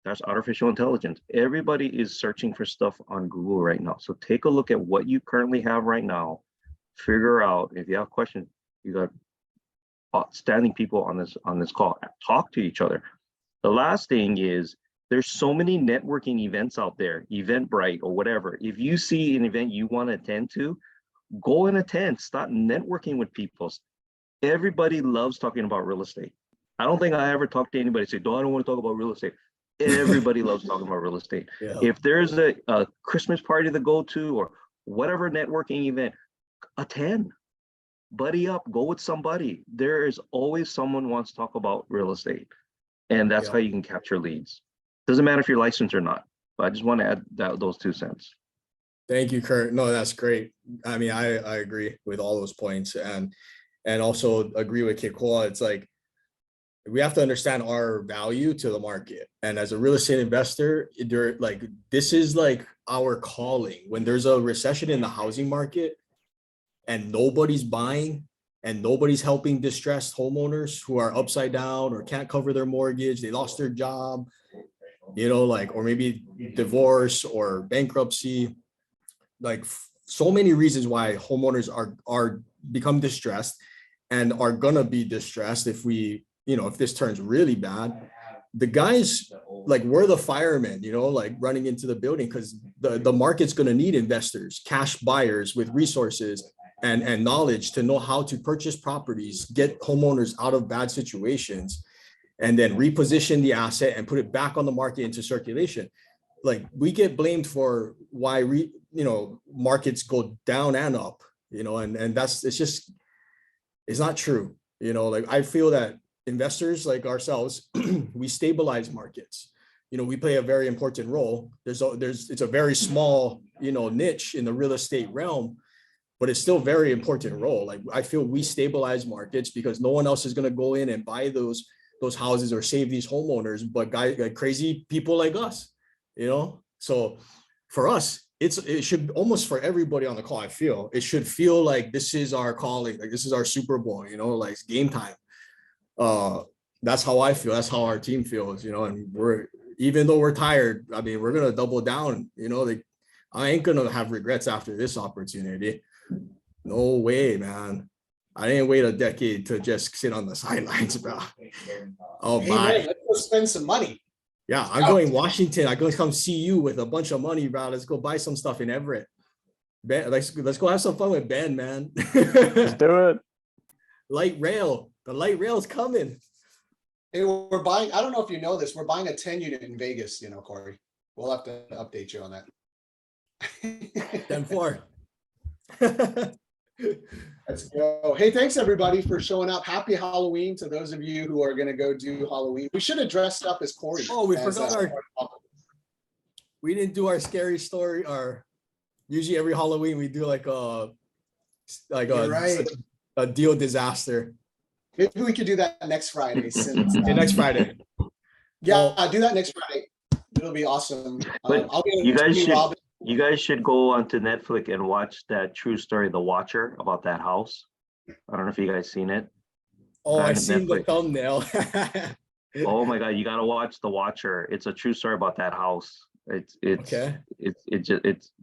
That's artificial intelligence. Everybody is searching for stuff on Google right now. So take a look at what you currently have right now. Figure out, if you have questions, you got outstanding people on this call. Talk to each other. The last thing is, there's so many networking events out there, Eventbrite or whatever. If you see an event you want to attend to, go and attend. Start networking with people. Everybody loves talking about real estate. I don't think I ever talked to anybody say, I don't want to talk about real estate. Everybody loves talking about real estate. Yeah. If there's a Christmas party to go to or whatever networking event, attend. Buddy up, go with somebody. There is always someone who wants to talk about real estate. And that's how you can capture leads. Doesn't matter if you're licensed or not. But I just want to add those 2 cents. Thank you, Kurt. No, that's great. I mean, I agree with all those points and also agree with Kikoa. It's like, we have to understand our value to the market. And as a real estate investor, like this is like our calling. When there's a recession in the housing market and nobody's buying and nobody's helping distressed homeowners who are upside down or can't cover their mortgage, they lost their job, like, or maybe divorce or bankruptcy, like so many reasons why homeowners are become distressed and are gonna be distressed if if this turns really bad. The guys, like, we're the firemen, like running into the building, because the market's gonna need investors, cash buyers with resources and knowledge to know how to purchase properties, get homeowners out of bad situations, and then reposition the asset and put it back on the market into circulation. Like, we get blamed for why markets go down and up, and it's not true. Like, I feel that investors like ourselves, we stabilize markets. We play a very important role. It's a very small, niche in the real estate realm, but it's still a very important role. Like, I feel we stabilize markets because no one else is going to go in and buy those houses or save these homeowners, but like crazy people like us, So for us, it should, almost for everybody on the call, I feel it should feel like this is our calling, like this is our Super Bowl, like it's game time. That's how I feel. That's how our team feels, and even though we're tired, I mean, we're gonna double down. Like, I ain't gonna have regrets after this opportunity. No way, man. I didn't wait a decade to just sit on the sidelines, bro. Oh, bye. Let's go spend some money. Yeah, I'm going Washington. I'm going to come see you with a bunch of money, bro. Let's go buy some stuff in Everett. Ben, let's go have some fun with Ben, man. Let's do it. Light rail. The light rail is coming. Hey, we're buying, I don't know if you know this, we're buying a 10 unit in Vegas, Corey. We'll have to update you on that. 10-4. Let's go. Hey, thanks everybody for showing up. Happy Halloween to those of you who are going to go do Halloween. We should have dressed up as Corey. Oh, we forgot we didn't do our scary story. Usually every Halloween we do like a deal disaster. Maybe we could do that next Friday. Next Friday. Yeah, do that next Friday. It'll be awesome. But you guys should go onto Netflix and watch that true story, The Watcher, about that house. I don't know if you guys seen it. Oh, I seen the thumbnail. Oh my God, you gotta watch The Watcher. It's a true story about that house. It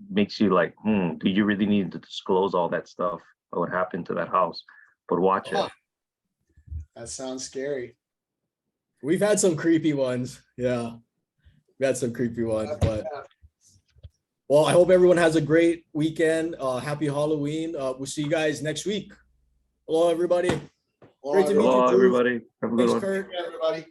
makes you like, do you really need to disclose all that stuff? What happened to that house? But watch it. That sounds scary. We've had some creepy ones. Yeah, we had some creepy ones, but. Well, I hope everyone has a great weekend. Happy Halloween. We'll see you guys next week. Hello, everybody. Hello, everybody. Have a good one. Kurt, everybody.